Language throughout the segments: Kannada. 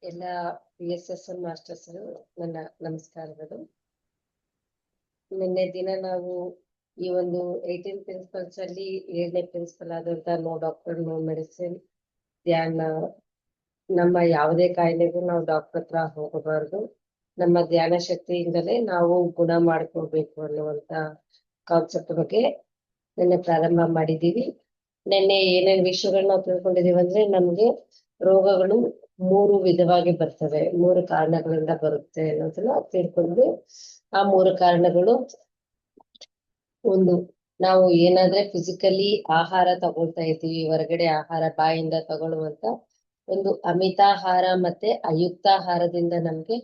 ಎಲ್ಲ PSSM ಮಾಸ್ಟರ್ಸ್ ನನ್ನ ನಮಸ್ಕಾರಗಳು. ನಿನ್ನೆ ದಿನ ನಾವು ಈ ಒಂದು 18 ಪ್ರಿನ್ಸಿಪಲ್ಸ್ ಅಲ್ಲಿ 7ನೇ ಪ್ರಿನ್ಸಿಪಲ್ ಆದಂತ ನೋ ಡಾಕ್ಟರ್ ನೋ ಮೆಡಿಸಿನ್ ಧ್ಯಾನ. ನಮ್ಮ ಯಾವುದೇ ಕಾಯಿಲೆಗೂ ನಾವು ಡಾಕ್ಟರ್ ಹತ್ರ ಹೋಗಬಾರ್ದು, ನಮ್ಮ ಧ್ಯಾನ ಶಕ್ತಿಯಿಂದಲೇ ನಾವು ಗುಣ ಮಾಡ್ಕೊಳ್ಬೇಕು ಅನ್ನುವಂತ ಕಾನ್ಸೆಪ್ಟ್ ಬಗ್ಗೆ ನಿನ್ನೆ ಪ್ರಾರಂಭ ಮಾಡಿದೀವಿ. ನಿನ್ನೆ ಏನೇನ್ ವಿಷಯಗಳನ್ನ ನಾವು ತಿಳ್ಕೊಂಡಿದೀವಿ ಅಂದ್ರೆ, ನಮ್ಗೆ ರೋಗಗಳು 3 ವಿಧವಾಗಿ ಬರ್ತವೆ, 3 ಕಾರಣಗಳಿಂದ ಬರುತ್ತೆ ಅನ್ನೋದನ್ನ ತಿಳ್ಕೊಂಡ್ವಿ. ಆ 3 ಕಾರಣಗಳು, ಒಂದು, ನಾವು ಏನಾದ್ರೆ ಫಿಸಿಕಲಿ ಆಹಾರ ತಗೊಳ್ತಾ ಇದ್ದೀವಿ, ಹೊರಗಡೆ ಆಹಾರ ಬಾಯಿಂದ ತಗೊಳ್ಳುವಂತ ಒಂದು ಅಮಿತಾಹಾರ ಮತ್ತೆ ಅಯುಕ್ತಾಹಾರದಿಂದ ನಮ್ಗೆ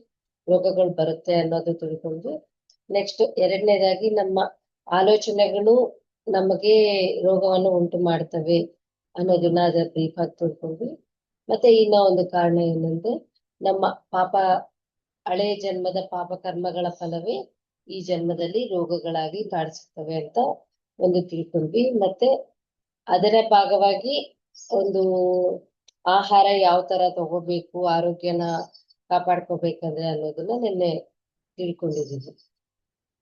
ರೋಗಗಳು ಬರುತ್ತೆ ಅನ್ನೋದು ತಿಳ್ಕೊಂಡ್ವಿ. ನೆಕ್ಸ್ಟ್ ಎರಡನೇದಾಗಿ, ನಮ್ಮ ಆಲೋಚನೆಗಳು ನಮಗೆ ರೋಗವನ್ನು ಉಂಟು ಮಾಡ್ತವೆ ಅನ್ನೋದನ್ನ ಅದ್ರ ಬ್ರೀಫ್ ಆಗಿ ತಿಳ್ಕೊಂಡ್ವಿ. ಮತ್ತೆ ಇನ್ನ ಒಂದು ಕಾರಣ ಏನಂದ್ರೆ, ನಮ್ಮ ಹಳೆ ಜನ್ಮದ ಪಾಪ ಕರ್ಮಗಳ ಫಲವೇ ಈ ಜನ್ಮದಲ್ಲಿ ರೋಗಗಳಾಗಿ ಕಾಣಿಸುತ್ತವೆ ಅಂತ ಒಂದು ತಿಳ್ಕೊಂಡ್ವಿ. ಮತ್ತೆ ಅದರ ಭಾಗವಾಗಿ ಒಂದು ಆಹಾರ ಯಾವ ತರ ತಗೋಬೇಕು, ಆರೋಗ್ಯನ ಕಾಪಾಡ್ಕೋಬೇಕಂದ್ರೆ ಅನ್ನೋದನ್ನ ನಿನ್ನೆ ತಿಳ್ಕೊಂಡಿದ್ದೀವಿ.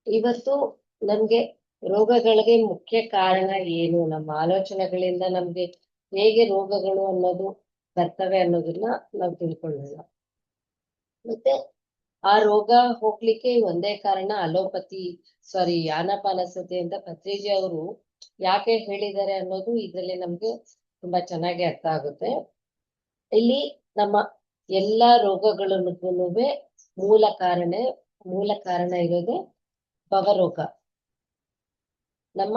ಇವತ್ತು ನಮ್ಗೆ ರೋಗಗಳಿಗೆ ಮುಖ್ಯ ಕಾರಣ ಏನು, ನಮ್ಮ ಆಲೋಚನೆಗಳಿಂದ ನಮ್ಗೆ ಹೇಗೆ ರೋಗಗಳು ಅನ್ನೋದು ಬರ್ತವೆ ಅನ್ನೋದನ್ನ ನಾವು ತಿಳ್ಕೊಳ್ಳೋಣ. ಮತ್ತೆ ಆ ರೋಗ ಹೋಗ್ಲಿಕ್ಕೆ ಒಂದೇ ಕಾರಣ ಆನಾಪಾನಸತಿ ಅಂತ ಪತ್ರಿಜಿ ಅವರು ಯಾಕೆ ಹೇಳಿದ್ದಾರೆ ಅನ್ನೋದು ಇದ್ರಲ್ಲಿ ನಮ್ಗೆ ತುಂಬಾ ಚೆನ್ನಾಗಿ ಅರ್ಥ ಆಗುತ್ತೆ. ಇಲ್ಲಿ ನಮ್ಮ ಎಲ್ಲಾ ರೋಗಗಳಿಗೂ ಮೂಲ ಕಾರಣ ಇರೋದೇ ಭವರೋಗ. ನಮ್ಮ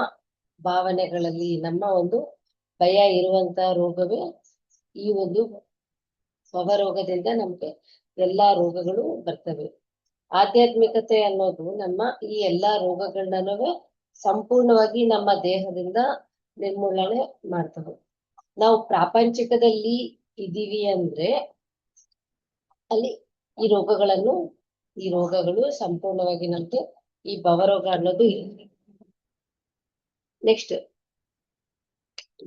ಭಾವನೆಗಳಲ್ಲಿ ನಮ್ಮ ಒಂದು ಭಯ ಇರುವಂತ ರೋಗವೇ ಈ ಒಂದು ಭವರೋಗದಿಂದ ನಮ್ಗೆ ಎಲ್ಲಾ ರೋಗಗಳು ಬರ್ತವೆ. ಆಧ್ಯಾತ್ಮಿಕತೆ ಅನ್ನೋದು ನಮ್ಮ ಈ ಎಲ್ಲಾ ರೋಗಗಳನ್ನೂ ಸಂಪೂರ್ಣವಾಗಿ ನಮ್ಮ ದೇಹದಿಂದ ನಿರ್ಮೂಲನೆ ಮಾಡ್ತವೆ. ನಾವು ಪ್ರಾಪಂಚಿಕದಲ್ಲಿ ಇದೀವಿ ಅಂದ್ರೆ ಅಲ್ಲಿ ಈ ರೋಗಗಳು ಸಂಪೂರ್ಣವಾಗಿ ನಮ್ಗೆ ಈ ಭವರೋಗ ಅನ್ನೋದು ನೆಕ್ಸ್ಟ್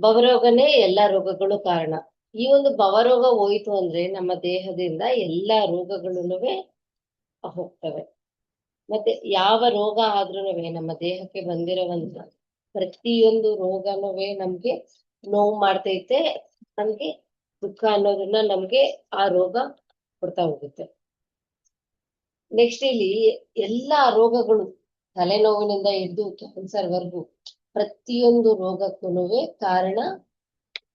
ಭವರೋಗನೇ ಎಲ್ಲಾ ರೋಗಗಳು ಕಾರಣ. ಈ ಒಂದು ಭವರೋಗ ಹೋಯ್ತು ಅಂದ್ರೆ ನಮ್ಮ ದೇಹದಿಂದ ಎಲ್ಲಾ ರೋಗಗಳು ಹೋಗ್ತವೆ. ಮತ್ತೆ ಯಾವ ರೋಗ ಆದ್ರೂ ನಮ್ಮ ದೇಹಕ್ಕೆ ಬಂದಿರುವಂತ ಪ್ರತಿಯೊಂದು ರೋಗನೂ ನಮ್ಗೆ ನೋವು ಮಾಡ್ತೈತೆ, ನಮ್ಗೆ ದುಃಖ ಅನ್ನೋದನ್ನ ನಮ್ಗೆ ಆ ರೋಗ ಕೊಡ್ತಾ ಹೋಗುತ್ತೆ. ನೆಕ್ಸ್ಟ್ ಇಲ್ಲಿ ಎಲ್ಲಾ ರೋಗಗಳು, ತಲೆನೋವಿನಿಂದ ಹಿಡಿದು ಕ್ಯಾನ್ಸರ್ ವರ್ಗು ಪ್ರತಿಯೊಂದು ರೋಗಕ್ಕೂ ಕಾರಣ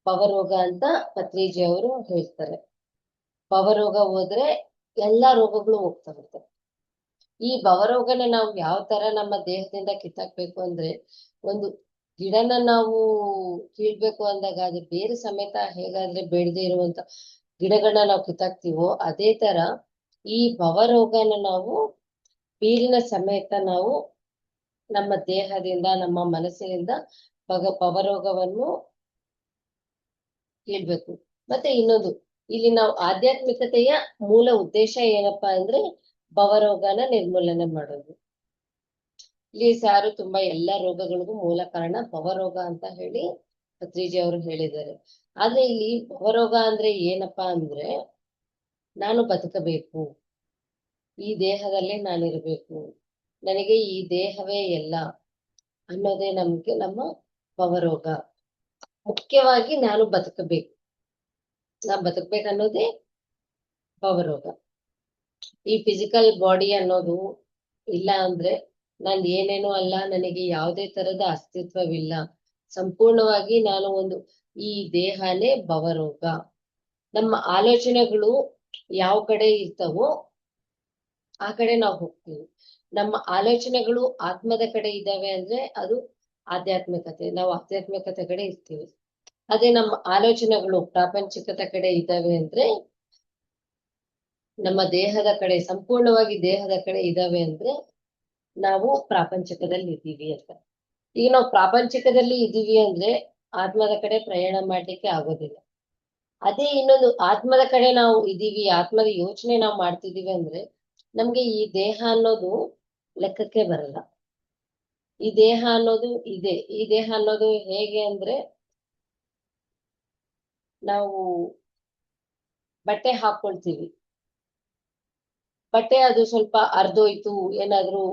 ಭವರೋಗ ಅಂತ ಪತ್ರಿಜಿ ಅವರು ಹೇಳ್ತಾರೆ. ಭವರೋಗ ಹೋದ್ರೆ ಎಲ್ಲಾ ರೋಗಗಳು ಹೋಗ್ತಾ ಇರುತ್ತೆ. ಈ ಭವರೋಗನ ನಾವು ಯಾವ ತರ ನಮ್ಮ ದೇಹದಿಂದ ಕಿತ್ತಾಕ್ಬೇಕು ಅಂದ್ರೆ, ಒಂದು ಗಿಡನ ನಾವು ಕೀಳ್ಬೇಕು ಅಂದಾಗ ಅದು ಬೇರೆ ಸಮೇತ ಹೇಗಾದ್ರೆ ಬೆಳೆದೇ ಇರುವಂತ ಗಿಡಗಳನ್ನ ನಾವು ಕಿತ್ತಾಕ್ತಿವೋ, ಅದೇ ತರ ಈ ಭವರೋಗನ ನಾವು ಬೇರಿನ ಸಮೇತ ನಾವು ನಮ್ಮ ದೇಹದಿಂದ ನಮ್ಮ ಮನಸ್ಸಿನಿಂದ ಭವರೋಗವನ್ನು ಕೀಳ್ಬೇಕು. ಮತ್ತೆ ಇನ್ನೊಂದು, ಇಲ್ಲಿ ನಾವು ಆಧ್ಯಾತ್ಮಿಕತೆಯ ಮೂಲ ಉದ್ದೇಶ ಏನಪ್ಪಾ ಅಂದ್ರೆ ಭವರೋಗನ ನಿರ್ಮೂಲನೆ ಮಾಡೋದು. ಇಲ್ಲಿ ಸಾರು ತುಂಬಾ ಎಲ್ಲಾ ರೋಗಗಳಿಗೂ ಮೂಲ ಕಾರಣ ಭವರೋಗ ಅಂತ ಹೇಳಿ ಪತ್ರಿಜಿ ಅವರು ಹೇಳಿದ್ದಾರೆ. ಆದ್ರೆ ಇಲ್ಲಿ ಭವರೋಗ ಅಂದ್ರೆ ಏನಪ್ಪಾ ಅಂದ್ರೆ, ನಾನು ಬದುಕಬೇಕು, ಈ ದೇಹದಲ್ಲೇ ನಾನಿರ್ಬೇಕು, ನನಗೆ ಈ ದೇಹವೇ ಎಲ್ಲ ಅನ್ನೋದೇ ನಮ್ಮ ಭವರೋಗ. ಮುಖ್ಯವಾಗಿ ನಾನು ಬದುಕಬೇಕನ್ನೋದೇ ಭವರೋಗ. ಈ ಫಿಸಿಕಲ್ ಬಾಡಿ ಅನ್ನೋದು ಇಲ್ಲ ಅಂದ್ರೆ ನಾನು ಏನೇನೋ ಅಲ್ಲ, ನನಗೆ ಯಾವುದೇ ತರದ ಅಸ್ತಿತ್ವವಿಲ್ಲ, ಸಂಪೂರ್ಣವಾಗಿ ನಾನು ಈ ದೇಹನೇ ಭವರೋಗ. ನಮ್ಮ ಆಲೋಚನೆಗಳು ಯಾವ ಕಡೆ ಇರ್ತವೋ ಆ ಕಡೆ ನಾವು ಹೋಗ್ತೀವಿ. ನಮ್ಮ ಆಲೋಚನೆಗಳು ಆತ್ಮದ ಕಡೆ ಇದ್ದಾವೆ ಅಂದ್ರೆ ಅದು ಆಧ್ಯಾತ್ಮಿಕತೆ, ನಾವು ಆಧ್ಯಾತ್ಮಿಕತೆ ಕಡೆ ಇರ್ತೀವಿ. ಅದೇ ನಮ್ಮ ಆಲೋಚನೆಗಳು ಪ್ರಾಪಂಚಿಕತೆ ಕಡೆ ಇದ್ದಾವೆ ಅಂದ್ರೆ, ನಮ್ಮ ದೇಹದ ಕಡೆ, ಸಂಪೂರ್ಣವಾಗಿ ದೇಹದ ಕಡೆ ಇದ್ದಾವೆ ಅಂದ್ರೆ ನಾವು ಪ್ರಾಪಂಚಿಕದಲ್ಲಿ ಇದ್ದೀವಿ ಅಂತ. ಈಗ ನಾವು ಪ್ರಾಪಂಚಿಕದಲ್ಲಿ ಇದ್ದೀವಿ ಅಂದ್ರೆ ಆತ್ಮದ ಕಡೆ ಪ್ರಯಾಣ ಮಾಡ್ಲಿಕ್ಕೆ ಆಗೋದಿಲ್ಲ. ಅದೇ ಇನ್ನೊಂದು ಆತ್ಮದ ಕಡೆ ನಾವು ಇದೀವಿ, ಆತ್ಮದ ಯೋಚನೆ ನಾವು ಮಾಡ್ತಿದೀವಿ ಅಂದ್ರೆ ನಮ್ಗೆ ಈ ದೇಹ ಅನ್ನೋದು ಲೆಕ್ಕಕ್ಕೆ ಬರಲ್ಲ. ಈ ದೇಹ ಅನ್ನೋದು ಇದೆ. ಈ ದೇಹ ಅನ್ನೋದು ಹೇಗೆ ಅಂದ್ರೆ, ನಾವು ಬಟ್ಟೆ ಹಾಕೊಳ್ತೀವಿ, ಬಟ್ಟೆ ಅದು ಸ್ವಲ್ಪ ಅರ್ಧೋಯ್ತು, ಏನಾದ್ರು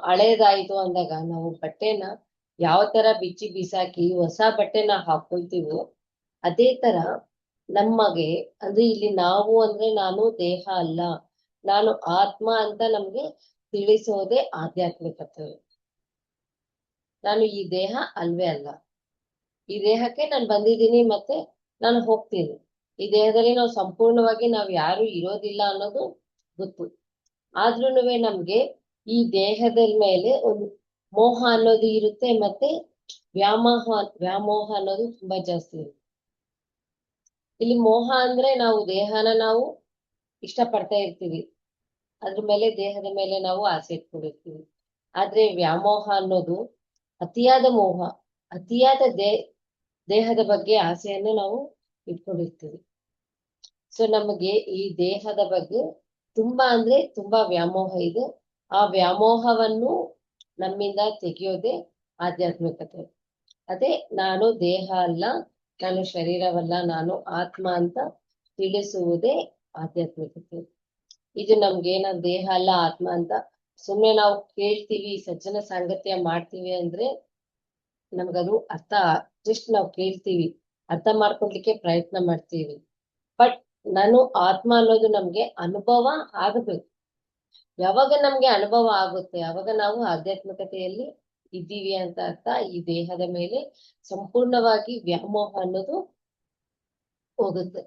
ಹಳೇದಾಯ್ತು ಅಂದಾಗ ನಾವು ಬಟ್ಟೆನ ಯಾವ ತರ ಬಿಚ್ಚಿ ಬಿಸಾಕಿ ಹೊಸ ಬಟ್ಟೆನ ಹಾಕೊಳ್ತೀವೋ, ಅದೇ ತರ ನಮಗೆ ಅಂದ್ರೆ ಇಲ್ಲಿ ನಾವು ಅಂದ್ರೆ ನಾನು ದೇಹ ಅಲ್ಲ, ನಾನು ಆತ್ಮ ಅಂತ ನಮ್ಗೆ ತಿಳಿಸೋದೇ ಆಧ್ಯಾತ್ಮಿಕತೆ. ನಾನು ಈ ದೇಹ ಅಲ್ವೇ ಅಲ್ಲ, ಈ ದೇಹಕ್ಕೆ ನಾನು ಬಂದಿದ್ದೀನಿ, ಮತ್ತೆ ನಾನು ಹೋಗ್ತೀನಿ. ಈ ದೇಹದಲ್ಲಿ ನಾವು ಸಂಪೂರ್ಣವಾಗಿ ನಾವ್ ಯಾರು ಇರೋದಿಲ್ಲ ಅನ್ನೋದು ಗೊತ್ತು. ಆದ್ರೂನುವೆ ನಮ್ಗೆ ಈ ದೇಹದ ಮೇಲೆ ಒಂದು ಮೋಹ ಅನ್ನೋದು ಇರುತ್ತೆ, ಮತ್ತೆ ವ್ಯಾಮೋಹ ಅನ್ನೋದು ತುಂಬಾ ಜಾಸ್ತಿ ಇರುತ್ತೆ. ಇಲ್ಲಿ ಮೋಹ ಅಂದ್ರೆ ನಾವು ದೇಹನ ನಾವು ಇಷ್ಟ ಪಡ್ತಾ ಇರ್ತೀವಿ, ಅದ್ರ ಮೇಲೆ ದೇಹದ ಮೇಲೆ ನಾವು ಆಸೆ ಇಟ್ಕೊಂಡಿರ್ತೀವಿ. ಆದ್ರೆ ವ್ಯಾಮೋಹ ಅನ್ನೋದು ಅತಿಯಾದ ಮೋಹ, ಅತಿಯಾದ ದೇಹದ ಬಗ್ಗೆ ಆಸೆಯನ್ನು ನಾವು ಇಟ್ಕೊಂಡಿರ್ತೀವಿ. ಸೊ ನಮಗೆ ಈ ದೇಹದ ಬಗ್ಗೆ ತುಂಬಾ ಅಂದ್ರೆ ತುಂಬಾ ವ್ಯಾಮೋಹ ಇದೆ. ಆ ವ್ಯಾಮೋಹವನ್ನು ನಮ್ಮಿಂದ ತೆಗೆಯೋದೇ ಆಧ್ಯಾತ್ಮಿಕತೆ. ಅದೇ ನಾನು ದೇಹ ಅಲ್ಲ, ನಾನು ಶರೀರವಲ್ಲ, ನಾನು ಆತ್ಮ ಅಂತ ತಿಳಿಸುವುದೇ ಆಧ್ಯಾತ್ಮಿಕತೆ. ಇದು ನಮ್ಗೆ ನಾನು ದೇಹ ಅಲ್ಲ ಆತ್ಮ ಅಂತ ಸುಮ್ಮನೆ ನಾವು ಕೇಳ್ತೀವಿ, ಸಜ್ಜನ ಸಾಂಗತ್ಯ ಮಾಡ್ತೀವಿ ಅಂದ್ರೆ ನಮ್ಗದು ಜಸ್ಟ್ ನಾವು ಕೇಳ್ತೀವಿ, ಅರ್ಥ ಮಾಡ್ಕೊಳ್ಲಿಕ್ಕೆ ಪ್ರಯತ್ನ ಮಾಡ್ತೀವಿ. ಬಟ್ ನಾನು ಆತ್ಮ ಅನ್ನೋದು ನಮ್ಗೆ ಅನುಭವ ಆಗಬೇಕು. ಯಾವಾಗ ನಮ್ಗೆ ಅನುಭವ ಆಗುತ್ತೆ ಅವಾಗ ನಾವು ಆಧ್ಯಾತ್ಮಿಕತೆಯಲ್ಲಿ ಇದ್ದೀವಿ ಅಂತ ಅರ್ಥ. ಈ ದೇಹದ ಮೇಲೆ ಸಂಪೂರ್ಣವಾಗಿ ವ್ಯಾಮೋಹ ಅನ್ನೋದು ಹೋಗುತ್ತೆ.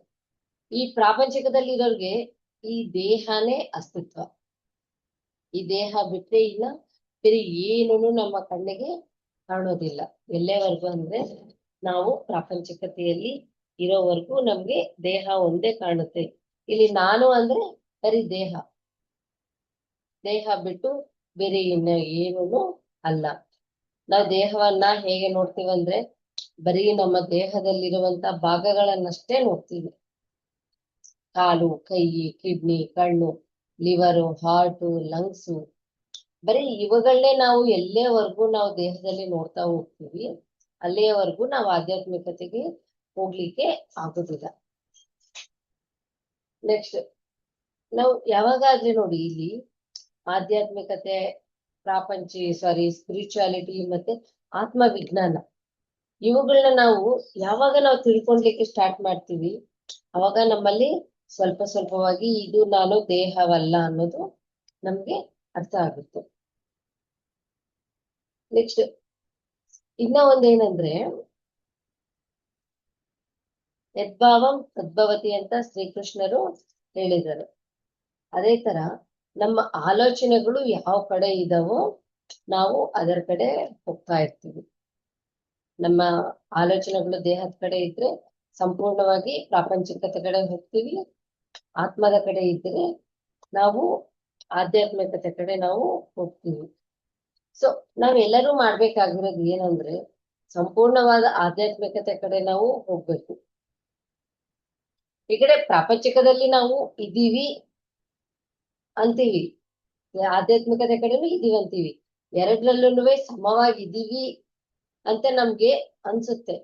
ಈ ಪ್ರಾಪಂಚಿಕದಲ್ಲಿರೋರ್ಗೆ ಈ ದೇಹನೇ ಅಸ್ತಿತ್ವ. ಈ ದೇಹ ಬಿಟ್ಟರೆ ಇಲ್ಲ ಬೇರೆ ಏನೂ ನಮ್ಮ ಕಣ್ಣಿಗೆ ಕಾಣೋದಿಲ್ಲ. ಎಲ್ಲಿವರೆಗೂ ಅಂದ್ರೆ ನಾವು ಪ್ರಾಪಂಚಿಕತೆಯಲ್ಲಿ ಇರೋವರೆಗೂ ನಮ್ಗೆ ದೇಹ ಒಂದೇ ಕಾಣುತ್ತೆ. ಇಲ್ಲಿ ನಾನು ಅಂದ್ರೆ ಬರೀ ದೇಹ ಬಿಟ್ಟು ಬೇರೆ ಏನೂ ಅಲ್ಲ. ನಾವು ದೇಹವನ್ನ ಹೇಗೆ ನೋಡ್ತೀವಂದ್ರೆ ಬರೀ ನಮ್ಮ ದೇಹದಲ್ಲಿರುವಂತ ಭಾಗಗಳನ್ನಷ್ಟೇ ನೋಡ್ತೀವಿ. ಕಾಲು, ಕೈ, ಕಿಡ್ನಿ, ಕಣ್ಣು, ಲಿವರು, ಹಾರ್ಟು, ಲಂಗ್ಸು, ಬರೀ ಇವುಗಳನ್ನೇ ನಾವು ಎಲ್ಲಿಯವರೆಗೂ ನಾವು ದೇಹದಲ್ಲಿ ನೋಡ್ತಾ ಹೋಗ್ತೀವಿ ಅಲ್ಲಿಯವರೆಗೂ ನಾವು ಆಧ್ಯಾತ್ಮಿಕತೆಗೆ ಹೋಗ್ಲಿಕ್ಕೆ ಆಗೋದಿಲ್ಲ. ನೆಕ್ಸ್ಟ್ ನಾವು ಯಾವಾಗಾದ್ರೆ ನೋಡಿ ಇಲ್ಲಿ ಆಧ್ಯಾತ್ಮಿಕತೆ, ಸ್ಪಿರಿಚುಯಾಲಿಟಿ ಮತ್ತೆ ಆತ್ಮವಿಜ್ಞಾನ ಇವುಗಳನ್ನ ನಾವು ಯಾವಾಗ ನಾವು ತಿಳ್ಕೊಳ್ಲಿಕ್ಕೆ ಸ್ಟಾರ್ಟ್ ಮಾಡ್ತೀವಿ ಅವಾಗ ನಮ್ಮಲ್ಲಿ ಸ್ವಲ್ಪ ಸ್ವಲ್ಪವಾಗಿ ಇದು ನಾನು ದೇಹವಲ್ಲ ಅನ್ನೋದು ನಮ್ಗೆ ಅರ್ಥ ಆಗುತ್ತೆ. ನೆಕ್ಸ್ಟ್ ಇನ್ನ ಒಂದೇನಂದ್ರೆ ಯದ್ಭಾವಂ ತದ್ಭವತಿ ಅಂತ ಶ್ರೀಕೃಷ್ಣರು ಹೇಳಿದರು. ಅದೇ ತರ ನಮ್ಮ ಆಲೋಚನೆಗಳು ಯಾವ ಕಡೆ ಇದಾವೋ ನಾವು ಅದರ ಕಡೆ ಹೋಗ್ತಾ ಇರ್ತೀವಿ. ನಮ್ಮ ಆಲೋಚನೆಗಳು ದೇಹದ ಕಡೆ ಇದ್ರೆ ಸಂಪೂರ್ಣವಾಗಿ ಪ್ರಾಪಂಚಿಕತೆ ಕಡೆ ಹೋಗ್ತೀವಿ. ಆತ್ಮದ ಕಡೆ ಇದ್ರೆ ನಾವು ಆಧ್ಯಾತ್ಮಿಕತೆ ಕಡೆ ನಾವು ಹೋಗ್ತೀವಿ. ಸೊ ನಾವೆಲ್ಲರೂ ಮಾಡ್ಬೇಕಾಗಿರೋದು ಏನಂದ್ರೆ ಸಂಪೂರ್ಣವಾದ ಆಧ್ಯಾತ್ಮಿಕತೆ ಕಡೆ ನಾವು ಹೋಗ್ಬೇಕು. ಈ ಕಡೆ ಪ್ರಾಪಂಚಿಕದಲ್ಲಿ ನಾವು ಇದ್ದೀವಿ ಅಂತೀವಿ, ಆಧ್ಯಾತ್ಮಿಕತೆ ಕಡೆನೂ ಇದೀವಿ ಅಂತೀವಿ. ಎರಡರಲ್ಲೂ ಸಮವಾಗಿ ಇದೀವಿ ಅಂತ ನಮ್ಗೆ ಅನ್ಸುತ್ತೆ.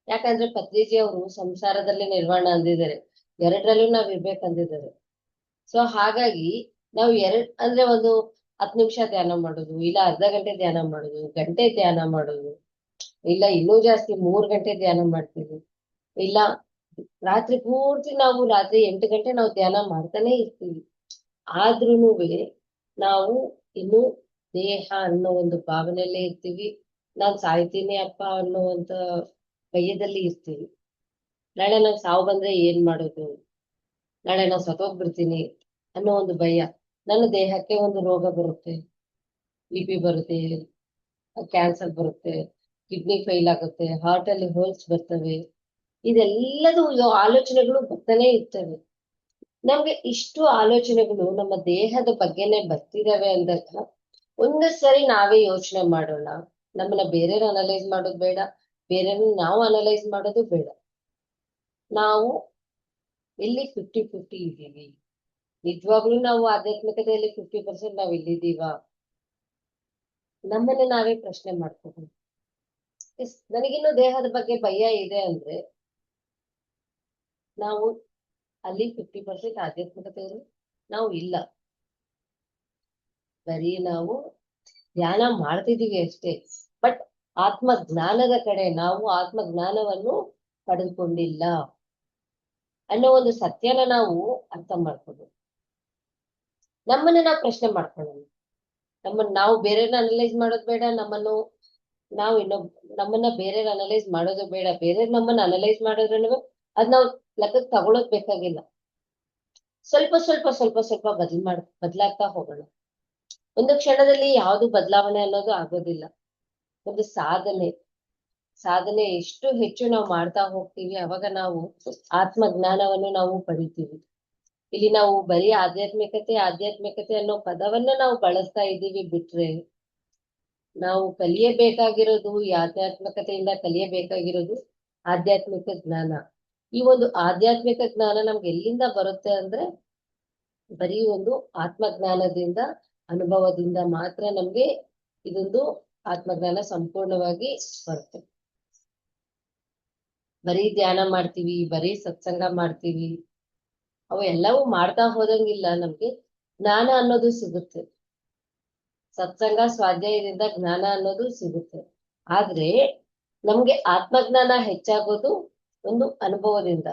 ಯಾಕಂದ್ರೆ ಪತ್ರಿಜಿ ಅವರು ಸಂಸಾರದಲ್ಲಿ ನಿರ್ವಾಣ ಅಂದಿದ್ದಾರೆ, ಎರಡರಲ್ಲೂ ನಾವ್ ಇರ್ಬೇಕಂದಿದ್ದಾರೆ. ಸೊ ಹಾಗಾಗಿ ನಾವು ಅಂದ್ರೆ ಒಂದು 10 ನಿಮಿಷ ಧ್ಯಾನ ಮಾಡೋದು, ಇಲ್ಲ ಅರ್ಧ ಗಂಟೆ ಧ್ಯಾನ ಮಾಡೋದು, ಗಂಟೆ ಧ್ಯಾನ ಮಾಡೋದು, ಇಲ್ಲ ಇನ್ನೂ ಜಾಸ್ತಿ 3 ಗಂಟೆ ಧ್ಯಾನ ಮಾಡ್ತೀವಿ, ಇಲ್ಲ ರಾತ್ರಿ ಪೂರ್ತಿ ನಾವು ರಾತ್ರಿ 8 ಗಂಟೆ ನಾವು ಧ್ಯಾನ ಮಾಡ್ತಾನೆ ಇರ್ತೀವಿ. ಆದ್ರೂನುವೆ ನಾವು ಇನ್ನು ದೇಹ ಅನ್ನೋ ಒಂದು ಭಾವನೆಯಲ್ಲೇ ಇರ್ತೀವಿ. ನಾನ್ ಸಾಯ್ತೀನಿ ಅಪ್ಪ ಅನ್ನುವಂತ ಭಯದಲ್ಲಿ ಇರ್ತೀವಿ. ನಾಳೆ ನಂಗೆ ಸಾವು ಬಂದ್ರೆ ಏನ್ ಮಾಡೋದು, ನಾಳೆ ನಾನು ಸತ್ತೋಗ್ಬಿಡ್ತೀನಿ ಅನ್ನೋ ಒಂದು ಭಯ. ನನ್ನ ದೇಹಕ್ಕೆ ಒಂದು ರೋಗ ಬರುತ್ತೆ, BP ಬರುತ್ತೆ, ಕ್ಯಾನ್ಸರ್ ಬರುತ್ತೆ, ಕಿಡ್ನಿ ಫೈಲ್ ಆಗುತ್ತೆ, ಹಾರ್ಟ್ ಅಲ್ಲಿ ಹೋಲ್ಸ್ ಬರ್ತವೆ, ಇದೆಲ್ಲದೂ ಆಲೋಚನೆಗಳು ಬರ್ತಾನೆ ಇರ್ತವೆ. ನಮ್ಗೆ ಇಷ್ಟು ಆಲೋಚನೆಗಳು ನಮ್ಮ ದೇಹದ ಬಗ್ಗೆನೆ ಬರ್ತಿದಾವೆ ಅಂದಾಗ ಒಂದು ಸರಿ ನಾವೇ ಯೋಚನೆ ಮಾಡೋಣ. ನಮ್ಮನ್ನ ಬೇರೆಯವ್ರು ಅನಲೈಸ್ ಮಾಡೋದು ಬೇಡ, ಬೇರೆಯವ್ರನ್ನ ನಾವು ಅನಲೈಸ್ ಮಾಡೋದು ಬೇಡ. ನಾವು ಎಲ್ಲಿ 50-50 ಇದ್ದೀವಿ? ನಿಜವಾಗ್ಲೂ ನಾವು ಆಧ್ಯಾತ್ಮಿಕತೆಯಲ್ಲಿ 50% ನಾವು ಇಲ್ಲಿದ್ದೀವ? ನಮ್ಮನ್ನ ನಾವೇ ಪ್ರಶ್ನೆ ಮಾಡ್ಕೋಬಹುದು. ನನಗಿನ್ನು ದೇಹದ ಬಗ್ಗೆ ಭಯ ಇದೆ ಅಂದ್ರೆ ನಾವು ಅಲ್ಲಿ 50% ಆಧ್ಯಾತ್ಮಿಕತೆಯಲ್ಲಿ ನಾವು ಇಲ್ಲ. ಬರೀ ನಾವು ಧ್ಯಾನ ಮಾಡ್ತಿದೀವಿ ಅಷ್ಟೇ. ಬಟ್ ಆತ್ಮ ಜ್ಞಾನದ ಕಡೆ ನಾವು ಆತ್ಮ ಜ್ಞಾನವನ್ನು ಪಡೆದುಕೊಂಡಿಲ್ಲ ಅನ್ನೋ ಒಂದು ಸತ್ಯನ ನಾವು ಅರ್ಥ ಮಾಡ್ಕೋಬೇಕು. ನಮ್ಮನ್ನ ನಾವು ಪ್ರಶ್ನೆ ಮಾಡ್ಕೊಳ್ಳೋಣ. ನಾವು ಬೇರೆಯವ್ರನ್ನ ಅನಲೈಸ್ ಮಾಡೋದು ಬೇಡ, ನಾವು ನಮ್ಮನ್ನ ಬೇರೆಯವ್ರ ಅನಲೈಸ್ ಮಾಡೋದು ಬೇಡ. ಬೇರೆಯವ್ರ ನಮ್ಮನ್ನ ಅನಲೈಸ್ ಮಾಡೋದ್ರೂ ಅದ್ ನಾವು ಲೆಕ್ಕಕ್ಕೆ ತಗೊಳೋದ್ ಬೇಕಾಗಿಲ್ಲ. ಸ್ವಲ್ಪ ಸ್ವಲ್ಪ ಸ್ವಲ್ಪ ಸ್ವಲ್ಪ ಬದಲಾಗ್ತಾ ಹೋಗೋಣ. ಒಂದು ಕ್ಷಣದಲ್ಲಿ ಯಾವುದು ಬದಲಾವಣೆ ಅನ್ನೋದು ಆಗೋದಿಲ್ಲ. ಒಂದು ಸಾಧನೆ ಎಷ್ಟು ಹೆಚ್ಚು ನಾವು ಮಾಡ್ತಾ ಹೋಗ್ತೀವಿ, ಅವಾಗ ನಾವು ಆತ್ಮ ಜ್ಞಾನವನ್ನು ನಾವು ಪಡಿತೀವಿ. ಇಲ್ಲಿ ನಾವು ಬರೀ ಆಧ್ಯಾತ್ಮಿಕತೆ ಅನ್ನೋ ಪದವನ್ನ ನಾವು ಬಳಸ್ತಾ ಇದ್ದೀವಿ ಬಿಟ್ರೆ, ನಾವು ಕಲಿಯಬೇಕಾಗಿರೋದು, ಈ ಆಧ್ಯಾತ್ಮಿಕತೆಯಿಂದ ಕಲಿಯಬೇಕಾಗಿರೋದು ಆಧ್ಯಾತ್ಮಿಕ ಜ್ಞಾನ. ಈ ಒಂದು ಆಧ್ಯಾತ್ಮಿಕ ಜ್ಞಾನ ನಮ್ಗೆ ಎಲ್ಲಿಂದ ಬರುತ್ತೆ ಅಂದ್ರೆ, ಬರೀ ಒಂದು ಆತ್ಮಜ್ಞಾನದಿಂದ, ಅನುಭವದಿಂದ ಮಾತ್ರ ನಮ್ಗೆ ಇದೊಂದು ಆತ್ಮಜ್ಞಾನ ಸಂಪೂರ್ಣವಾಗಿ ಬರುತ್ತೆ. ಬರೀ ಧ್ಯಾನ ಮಾಡ್ತೀವಿ, ಬರೀ ಸತ್ಸಂಗ ಮಾಡ್ತೀವಿ, ಅವು ಎಲ್ಲವೂ ಮಾಡ್ತಾ ಹೋದಂಗಿಲ್ಲ ನಮ್ಗೆ ಜ್ಞಾನ ಅನ್ನೋದು ಸಿಗುತ್ತೆ. ಸತ್ಸಂಗ ಸ್ವಾಧ್ಯಾಯದಿಂದ ಜ್ಞಾನ ಅನ್ನೋದು ಸಿಗುತ್ತೆ. ಆದ್ರೆ ನಮ್ಗೆ ಆತ್ಮಜ್ಞಾನ ಹೆಚ್ಚಾಗೋದು ಒಂದು ಅನುಭವದಿಂದ.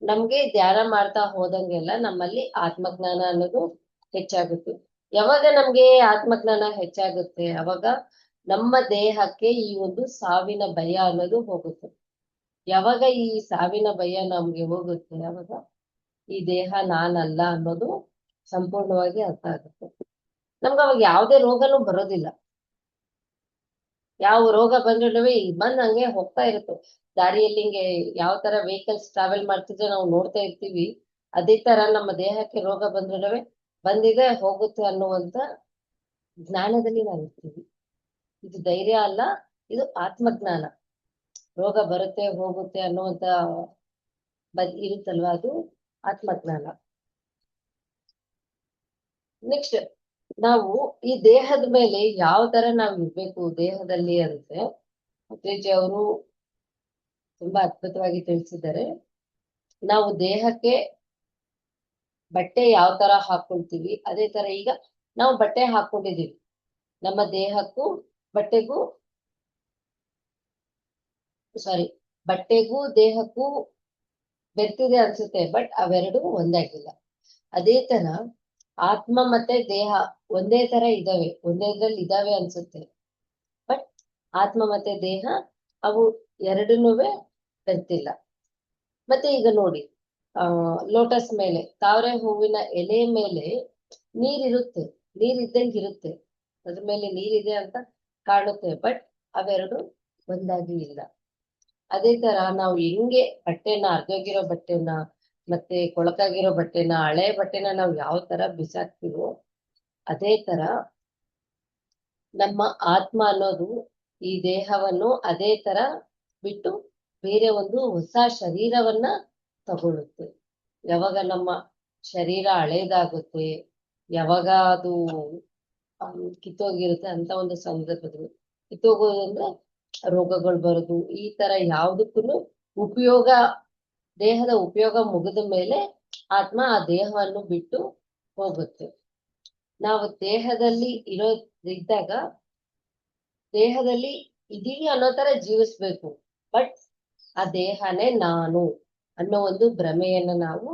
ನಮ್ಗೆ ಧ್ಯಾನ ಮಾಡ್ತಾ ಹೋದಂಗೆಲ್ಲ ನಮ್ಮಲ್ಲಿ ಆತ್ಮಜ್ಞಾನ ಅನ್ನೋದು ಹೆಚ್ಚಾಗುತ್ತೆ. ಯಾವಾಗ ನಮ್ಗೆ ಆತ್ಮಜ್ಞಾನ ಹೆಚ್ಚಾಗುತ್ತೆ, ಅವಾಗ ನಮ್ಮ ದೇಹಕ್ಕೆ ಈ ಒಂದು ಸಾವಿನ ಭಯ ಅನ್ನೋದು ಹೋಗುತ್ತೆ. ಯಾವಾಗ ಈ ಸಾವಿನ ಭಯ ನಮ್ಗೆ ಹೋಗುತ್ತೆ, ಅವಾಗ ಈ ದೇಹ ನಾನಲ್ಲ ಅನ್ನೋದು ಸಂಪೂರ್ಣವಾಗಿ ಅರ್ಥ ಆಗುತ್ತೆ. ನಮ್ಗೆ ಅವಾಗ ಯಾವುದೇ ರೋಗನೂ ಬರೋದಿಲ್ಲ. ಯಾವ ರೋಗ ಬಂದ್ರೂ ಬಂದ್ ಹಂಗೆ ಹೋಗ್ತಾ ಇರುತ್ತೆ. ದಾರಿಯಲ್ಲಿ ಹಿಂಗೆ ಯಾವ ತರ ವೆಹಿಕಲ್ಸ್ ಟ್ರಾವೆಲ್ ಮಾಡ್ತಿದ್ರೆ ನಾವು ನೋಡ್ತಾ ಇರ್ತೀವಿ, ಅದೇ ತರ ನಮ್ಮ ದೇಹಕ್ಕೆ ರೋಗ ಬಂದ್ರೂ ಬಂದಿದೆ ಹೋಗುತ್ತೆ ಅನ್ನುವಂತ ಜ್ಞಾನದಲ್ಲಿ ನಾವು ಇರ್ತೀವಿ. ಇದು ಧೈರ್ಯ ಅಲ್ಲ, ಇದು ಆತ್ಮಜ್ಞಾನ. ರೋಗ ಬರುತ್ತೆ ಹೋಗುತ್ತೆ ಅನ್ನುವಂತ ಇರುತ್ತಲ್ವಾ, ಅದು ಆತ್ಮಜ್ಞಾನ. ನೆಕ್ಸ್ಟ್, ನಾವು ಈ ದೇಹದ ಮೇಲೆ ಯಾವ ತರ ನಾವು ಇರ್ಬೇಕು ದೇಹದಲ್ಲಿ ಅಂದ್ರೆ, ಅತ್ರೇಜಿ ಅವರು ತುಂಬಾ ಅದ್ಭುತವಾಗಿ ತಿಳಿಸಿದ್ದಾರೆ. ನಾವು ದೇಹಕ್ಕೆ ಬಟ್ಟೆ ಯಾವ ತರ ಹಾಕೊಳ್ತೀವಿ, ಅದೇ ತರ ಈಗ ನಾವು ಬಟ್ಟೆ ಹಾಕೊಂಡಿದೀವಿ. ನಮ್ಮ ದೇಹಕ್ಕೂ ಬಟ್ಟೆಗೂ ದೇಹಕ್ಕೂ ಬೆರ್ತಿದೆ ಅನ್ಸುತ್ತೆ, ಬಟ್ ಅವೆರಡು ಒಂದಾಗಿಲ್ಲ. ಅದೇ ತರ ಆತ್ಮ ಮತ್ತೆ ದೇಹ ಒಂದೇ ತರ ಇದಾವೆ, ಒಂದೇದ್ರಲ್ಲಿ ಇದಾವೆ ಅನ್ಸುತ್ತೆ, ಬಟ್ ಆತ್ಮ ಮತ್ತೆ ದೇಹ ಅವು ಎರಡನ್ನೂ ಬೆರ್ತಿಲ್ಲ. ಮತ್ತೆ ಈಗ ನೋಡಿ, ಲೋಟಸ್ ಮೇಲೆ, ತಾವರೆ ಹೂವಿನ ಎಲೆ ಮೇಲೆ ನೀರಿರುತ್ತೆ, ನೀರಿದ್ದಂಗಿರುತ್ತೆ, ಅದ್ರ ಮೇಲೆ ನೀರಿದೆ ಅಂತ ಕಾಣುತ್ತೆ, ಬಟ್ ಅವೆರಡು ಒಂದಾಗಿ ಇಲ್ಲ. ಅದೇ ತರ ನಾವು ಹೆಂಗೆ ಬಟ್ಟೆನ, ಅರ್ಧೋಗಿರೋ ಬಟ್ಟೆನ ಮತ್ತೆ ಕೊಳಕಾಗಿರೋ ಬಟ್ಟೆನ, ಹಳೆ ಬಟ್ಟೆನ ನಾವು ಯಾವ ತರ ಬಿಸಾಕ್ತಿವೋ, ಅದೇ ತರ ನಮ್ಮ ಆತ್ಮ ಅನ್ನೋದು ಈ ದೇಹವನ್ನು ಅದೇ ತರ ಬಿಟ್ಟು ಬೇರೆ ಒಂದು ಹೊಸ ಶರೀರವನ್ನ ತಗೊಳುತ್ತೆ. ಯಾವಾಗ ನಮ್ಮ ಶರೀರ ಹಳೇದಾಗುತ್ತೆ, ಯಾವಾಗ ಅದು ಕಿತ್ತೋಗಿರುತ್ತೆ ಅಂತ ಒಂದು ಸಂದರ್ಭದಲ್ಲಿ, ಕಿತ್ತೋಗೋದು ಅಂದ್ರೆ ರೋಗಗಳು ಬರೋದು, ಈ ತರ ಯಾವ್ದಕ್ಕೂ ದೇಹದ ಉಪಯೋಗ ಮುಗಿದ ಮೇಲೆ ಆತ್ಮ ಆ ದೇಹವನ್ನು ಬಿಟ್ಟು ಹೋಗುತ್ತೆ. ನಾವು ದೇಹದಲ್ಲಿ ಇದ್ದಾಗ ದೇಹದಲ್ಲಿ ಇದೀವಿ ಅನ್ನೋ ತರ ಜೀವಿಸ್ಬೇಕು, ಬಟ್ ಆ ದೇಹನೇ ನಾನು ಅನ್ನೋ ಒಂದು ಭ್ರಮೆಯನ್ನ ನಾವು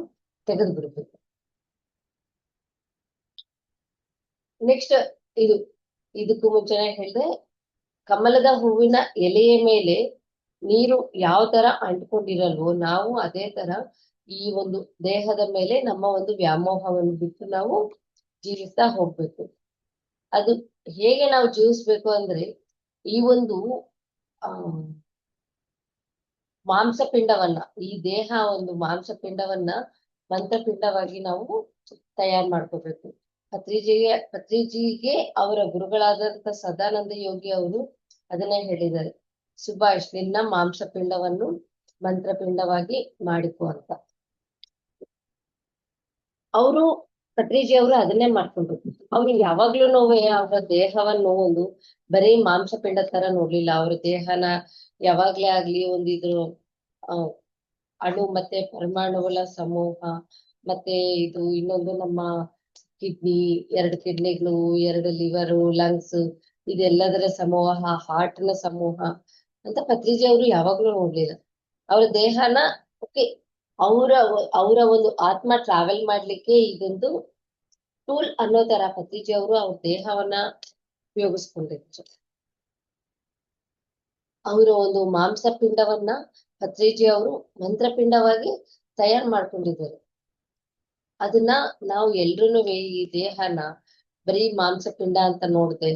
ತೆಗೆದು ಬಿಡ್ಬೇಕು. ನೆಕ್ಸ್ಟ್, ಇದಕ್ಕೂ ಮುಂಚೆನೆ ಹೇಳಿದೆ, ಕಮಲದ ಹೂವಿನ ಎಲೆಯ ಮೇಲೆ ನೀರು ಯಾವ ತರ ಅಂಟ್ಕೊಂಡಿರಲ್ವೋ, ನಾವು ಅದೇ ತರ ಈ ಒಂದು ದೇಹದ ಮೇಲೆ ನಮ್ಮ ಒಂದು ವ್ಯಾಮೋಹವನ್ನು ಬಿಟ್ಟು ನಾವು ಜೀವಿಸ್ತಾ ಹೋಗ್ಬೇಕು. ಅದು ಹೇಗೆ ನಾವು ಜೀವಿಸ್ಬೇಕು ಅಂದ್ರೆ, ಈ ಒಂದು ಮಾಂಸಪಿಂಡವನ್ನ, ಈ ದೇಹ ಒಂದು ಮಾಂಸಪಿಂಡವನ್ನ ಮಂತ್ರಪಿಂಡವಾಗಿ ನಾವು ತಯಾರು ಮಾಡ್ಕೋಬೇಕು. ಪತ್ರಿಜಿಗೆ ಅವರ ಗುರುಗಳಾದಂತ ಸದಾನಂದ ಯೋಗಿ ಅವರು ಅದನ್ನೇ ಹೇಳಿದ್ದಾರೆ, ಸುಭಾಷ್ ನಿನ್ನ ಮಾಂಸಪಿಂಡವನ್ನು ಮಂತ್ರಪಿಂಡವಾಗಿ ಮಾಡಿಕೊ ಅಂತ. ಪತ್ರಿಜಿ ಅವರು ಅದನ್ನೇ ಮಾಡ್ಕೊಂಡ್ರು. ಅವ್ರಿಗೆ ಯಾವಾಗ್ಲೂ ಅವರ ದೇಹವನ್ನು ಒಂದು ಬರೀ ಮಾಂಸಪಿಂಡ ತರ ನೋಡ್ಲಿಲ್ಲ. ಅವ್ರ ದೇಹನ ಯಾವಾಗ್ಲೇ ಆಗ್ಲಿ ಒಂದಿದ್ರು ಅಣು ಮತ್ತೆ ಪರಮಾಣುಗಳ ಸಮೂಹ, ಮತ್ತೆ ಇದು ಇನ್ನೊಂದು ನಮ್ಮ ಕಿಡ್ನಿ, 2 ಕಿಡ್ನಿಗಳು, 2 ಲಿವರು, ಲಂಗ್ಸ್, ಇದೆಲ್ಲದರ ಸಮೂಹ, ಹಾರ್ಟ್ ನ ಸಮೂಹ ಅಂತ ಪತ್ರಿಜಿ ಅವರು ಯಾವಾಗ್ಲೂ ನೋಡ್ಲಿಲ್ಲ. ಅವ್ರ ದೇಹನ ಓಕೆ, ಅವರ ಅವರ ಒಂದು ಆತ್ಮ ಟ್ರಾವೆಲ್ ಮಾಡ್ಲಿಕ್ಕೆ ಇದೊಂದು ಟೂಲ್ ಅನ್ನೋ ತರ ಪತ್ರಿಜಿ ಅವರು ಅವ್ರ ದೇಹವನ್ನ ಉಪಯೋಗಿಸ್ಕೊಂಡಿದ್ರು. ಅವರ ಒಂದು ಮಾಂಸಪಿಂಡವನ್ನ ಪತ್ರಿಜಿ ಅವರು ಮಂತ್ರಪಿಂಡವಾಗಿ ತಯಾರು ಮಾಡ್ಕೊಂಡಿದ್ದಾರೆ. ಅದನ್ನ ನಾವು ಎಲ್ರು ಈ ದೇಹನ ಬರೀ ಮಾಂಸಪಿಂಡ ಅಂತ ನೋಡ್ದೆ